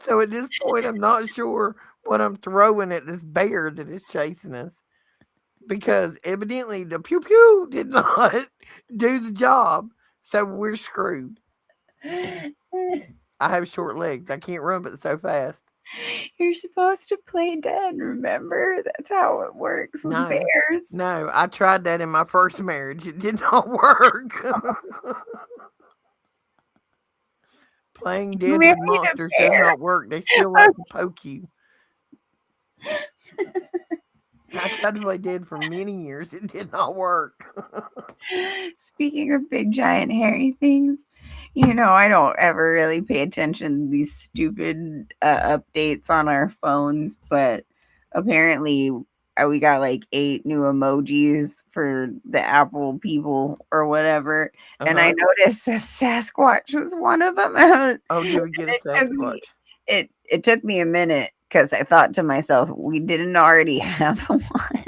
S1: So at this point, I'm not sure what I'm throwing at this bear that is chasing us, because evidently the pew pew did not do the job. So we're screwed. I have short legs. I can't run but so fast.
S2: You're supposed to play dead, remember? That's how it works with
S1: No,
S2: bears.
S1: no. I tried that in my first marriage. It did not work. Playing
S2: You
S1: dead
S2: married
S1: with
S2: a
S1: monsters does
S2: bear.
S1: not work. They still like to poke you. I tried to play dead for many years. It did not work.
S2: Speaking of big, giant, hairy things, you know, I don't ever really pay attention to these stupid updates on our phones, but apparently we got like 8 new emojis for the Apple people or whatever.
S1: Uh
S2: And I
S1: huh.
S2: noticed that Sasquatch was one of them.
S1: Oh, did we get a
S2: It took me,
S1: Sasquatch?
S2: it took me a minute because I thought to myself, we didn't already have one.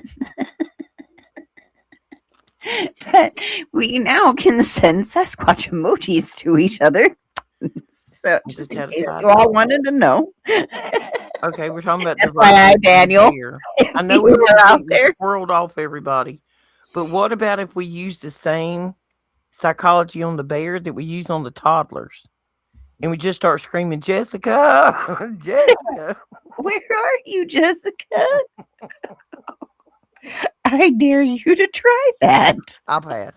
S2: But we now can send Sasquatch emojis to each other. So
S1: I
S2: just
S1: just
S2: in
S1: had a
S2: case you all
S1: sidebar.
S2: wanted to know.
S1: Okay, we're talking about
S2: FYI,
S1: divergence from the
S2: Daniel,
S1: bear. I
S2: if
S1: know
S2: you
S1: we
S2: were out
S1: completely
S2: there.
S1: squirreled off everybody, but what about if we use the same psychology on the bear that we use on the toddlers? And we just start screaming, Jessica, Jessica.
S2: Where are you, Jessica? I dare you to try that.
S1: I'll pass.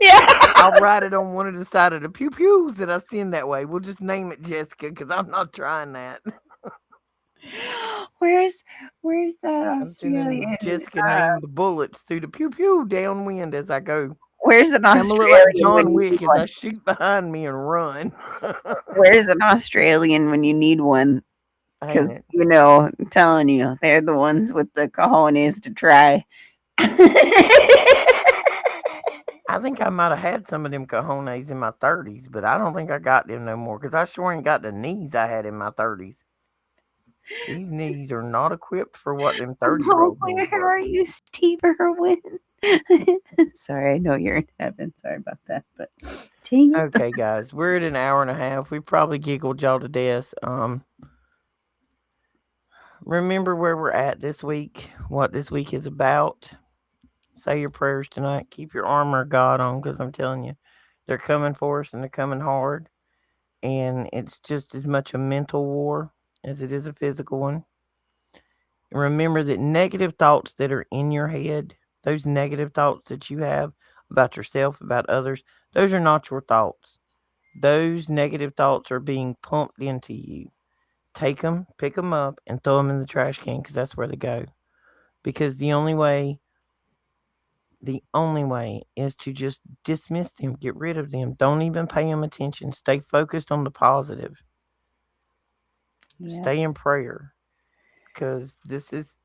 S2: Yeah.
S1: I'll write it on one of the side of the pew pews that I send that way. We'll just name it Jessica because I'm not trying that.
S2: Where's where's that
S1: I'm sending
S2: Australian?
S1: Jessica named the bullets through the pew pew downwind as I go.
S2: Where's an
S1: I'm gonna look like
S2: Australian when
S1: John
S2: you need
S1: Wick as
S2: one?
S1: I shoot behind me and run.
S2: Where's an Australian when you need one? Because
S1: Ain't it?
S2: you know, I'm telling you, they're the ones with the cojones to try.
S1: I think I might have had some of them cojones in my 30s, but I don't think I got them no more because I sure ain't got the knees I had in my 30s. These knees are not equipped for what them 30-year-old knees
S2: Where
S1: were.
S2: are you, Steve Irwin? Sorry, I know you're in heaven. Sorry about that, but dang it.
S1: Okay, guys, we're at an hour and a half. We probably giggled y'all to death. Remember where we're at this week, what this week is about. Say your prayers tonight. Keep your armor of God on because I'm telling you, they're coming for us and they're coming hard. And it's just as much a mental war as it is a physical one. And remember that negative thoughts that are in your head, those negative thoughts that you have about yourself, about others, those are not your thoughts. Those negative thoughts are being pumped into you. Take them, pick them up, and throw them in the trash can because that's where they go. Because the only way is to just dismiss them, get rid of them. Don't even pay them attention. Stay focused on the positive.
S2: Yeah.
S1: Stay in prayer because this is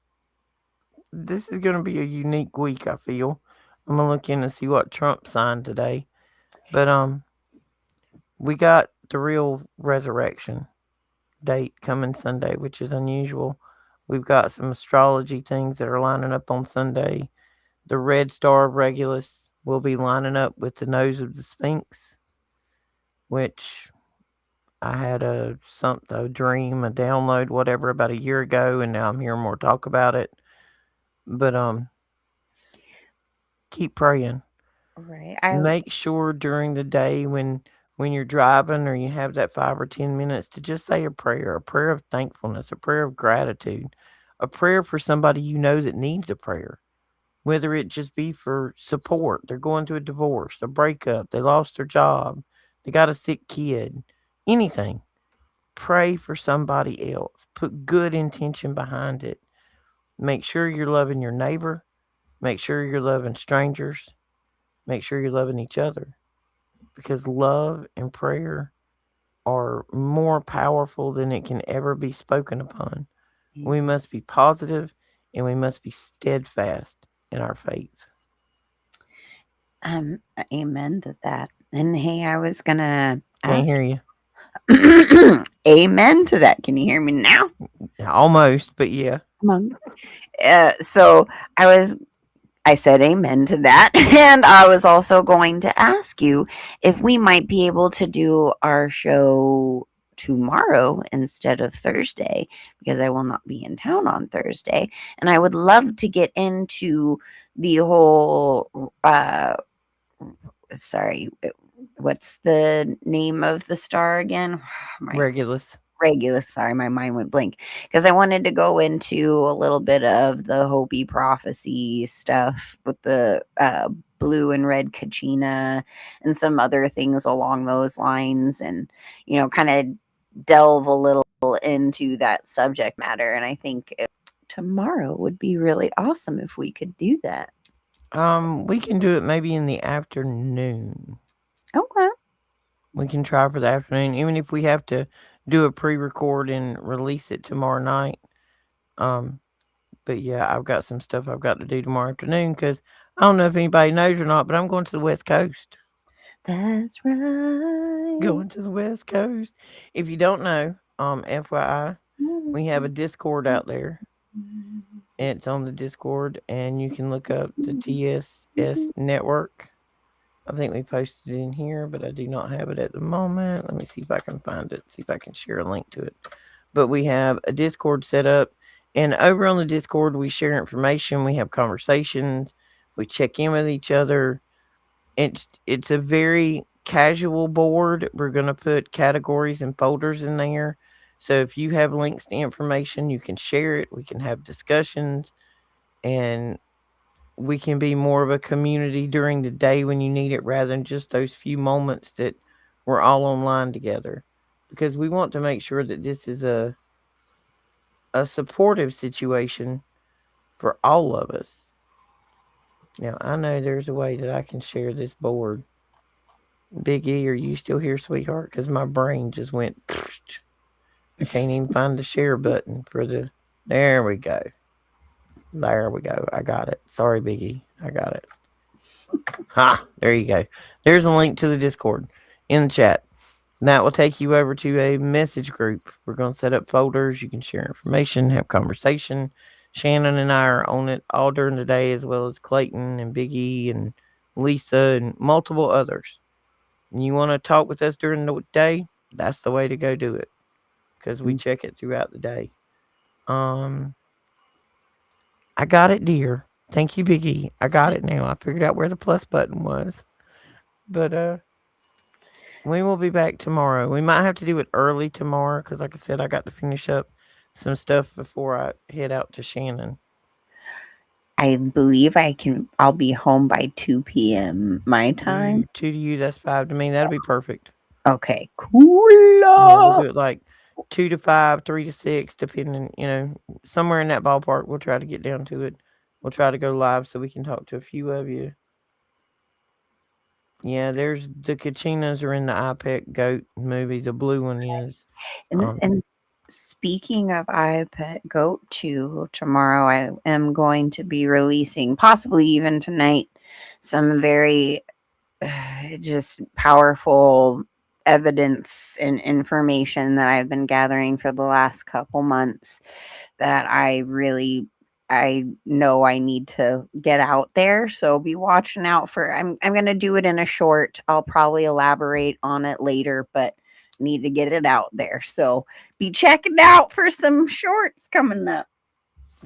S1: going to be a unique week, I feel. I'm going to look in and see what Trump signed today. But we got the real resurrection date coming Sunday, which is unusual. We've got some astrology things that are lining up on Sunday. The red star of Regulus will be lining up with the nose of the Sphinx, which I had a dream, a download, whatever, about a year ago, and now I'm hearing more talk about it. But keep praying.
S2: Right.
S1: Make sure during the day when you're driving or you have that 5 or 10 minutes to just say a prayer of thankfulness, a prayer of gratitude, a prayer for somebody you know that needs a prayer. Whether it just be for support, they're going through a divorce, a breakup, they lost their job, they got a sick kid, anything. Pray for somebody else. Put good intention behind it. Make sure you're loving your neighbor. Make sure you're loving strangers. Make sure you're loving each other because love and prayer are more powerful than it can ever be spoken upon. We
S2: Amen.
S1: must be positive and we must be steadfast in our faith.
S2: Um, Amen to that. And hey, I was gonna
S1: Can't
S2: ask.
S1: hear you.
S2: Amen to that. Can you hear me now?
S1: Almost, but yeah.
S2: So I said amen to that. And I was also going to ask you if we might be able to do our show tomorrow instead of Thursday because I will not be in town on Thursday. And I would love to get into the whole, sorry, what's the name of the star again? My
S1: Regulus.
S2: Regulus, sorry, my mind went blank because I wanted to go into a little bit of the Hopi prophecy stuff with the blue and red kachina and some other things along those lines, and kind of delve a little into that subject matter. And I think tomorrow would be really awesome if we could do that.
S1: We can do it maybe in the afternoon.
S2: Okay.
S1: We can try for the afternoon, even if we have to do a pre-record and release it tomorrow night. Um, but yeah, I've got some stuff I've got to do tomorrow afternoon because I don't know if anybody knows or not, but I'm going to the West Coast.
S2: That's right.
S1: Going to the West Coast. If you don't know, FYI, we have a Discord out there. It's on the Discord, and you can look up the TSS network. I think we posted it in here, but I do not have it at the moment. Let me see if I can find it, see if I can share a link to it. But we have a Discord set up, and over on the Discord, we share information, we have conversations, we check in with each other. It's a very casual board. We're gonna put categories and folders in there. So if you have links to information, you can share it. We can have discussions, and we can be more of a community during the day when you need it rather than just those few moments that we're all online together, because we want to make sure that this is a supportive situation for all of us. Now, I know there's a way that I can share this board. Big E, are you still here, sweetheart? Because my brain just went. I can't even find the share button for the. There we go. There we go. I got it. Sorry, Biggie. I got it. Ha! There you go. There's a link to the Discord in the chat. And that will take you over to a message group. We're going to set up folders. You can share information, have conversation. Shannon and I are on it all during the day, as well as Clayton and Biggie and Lisa and multiple others. And you want to talk with us during the day? That's the way to go do it, because we check it throughout the day. Um, I got it, dear. Thank you, Biggie. I got it now. I figured out where the plus button was. But we will be back tomorrow. We might have to do it early tomorrow because, like I said, I got to finish up some stuff before I head out to Shannon.
S2: I believe I'll be home by 2 p.m. my time.
S1: Two to you, that's five to me. That'll be perfect.
S2: Okay, cool.
S1: Yeah, we'll do it like 2 to 5, 3 to 6, depending, somewhere in that ballpark. We'll try to get down to it. We'll try to go live so we can talk to a few of you. Yeah, there's the Kachinas are in the iPet Goat movie. The blue one is.
S2: And speaking of iPet Goat 2, tomorrow I am going to be releasing, possibly even tonight, some very just powerful evidence and information that I've been gathering for the last couple months that I know I need to get out there. So be watching out for I'm going to do it in a short. I'll probably elaborate on it later, but need to get it out there. So be checking out for some shorts coming up.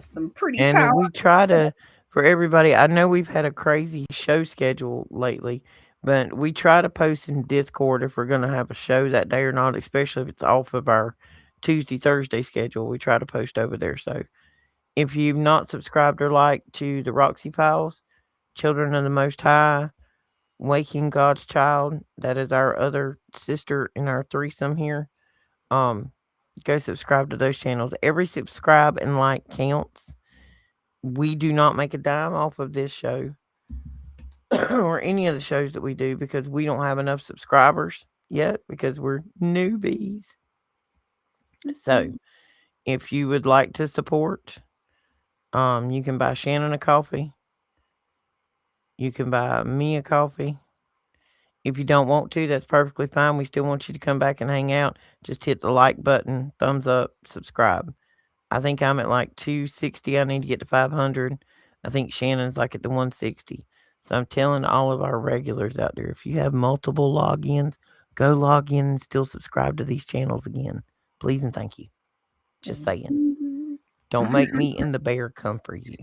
S2: Some pretty
S1: And
S2: powerful.
S1: we try to, for everybody, I know we've had a crazy show schedule lately, but we try to post in Discord if we're going to have a show that day or not, especially if it's off of our Tuesday, Thursday schedule. We try to post over there. So if you've not subscribed or liked to the Roxy Files, Children of the Most High, Waking God's Child, that is our other sister in our threesome here. Go subscribe to those channels. Every subscribe and like counts. We do not make a dime off of this show or any of the shows that we do because we don't have enough subscribers yet because we're newbies. So if you would like to support, you can buy Shannon a coffee. You can buy me a coffee. If you don't want to, that's perfectly fine. We still want you to come back and hang out. Just hit the like button, thumbs up, subscribe. I think I'm at like 260. I need to get to 500. I think Shannon's like at the 160. So I'm telling all of our regulars out there, if you have multiple logins, go log in and still subscribe to these channels again. Please and thank you. Just saying. Don't make me and the bear come for you.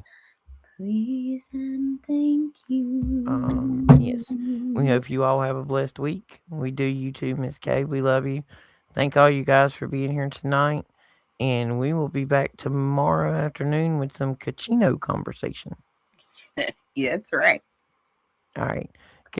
S2: Please and thank
S1: Yes. We
S2: you.
S1: hope you all have a blessed week. We do, you too, Miss Kay. We love you. Thank all you guys for being here tonight. And we will be back tomorrow afternoon with some Cachino conversation.
S2: Yeah, that's right.
S1: All right.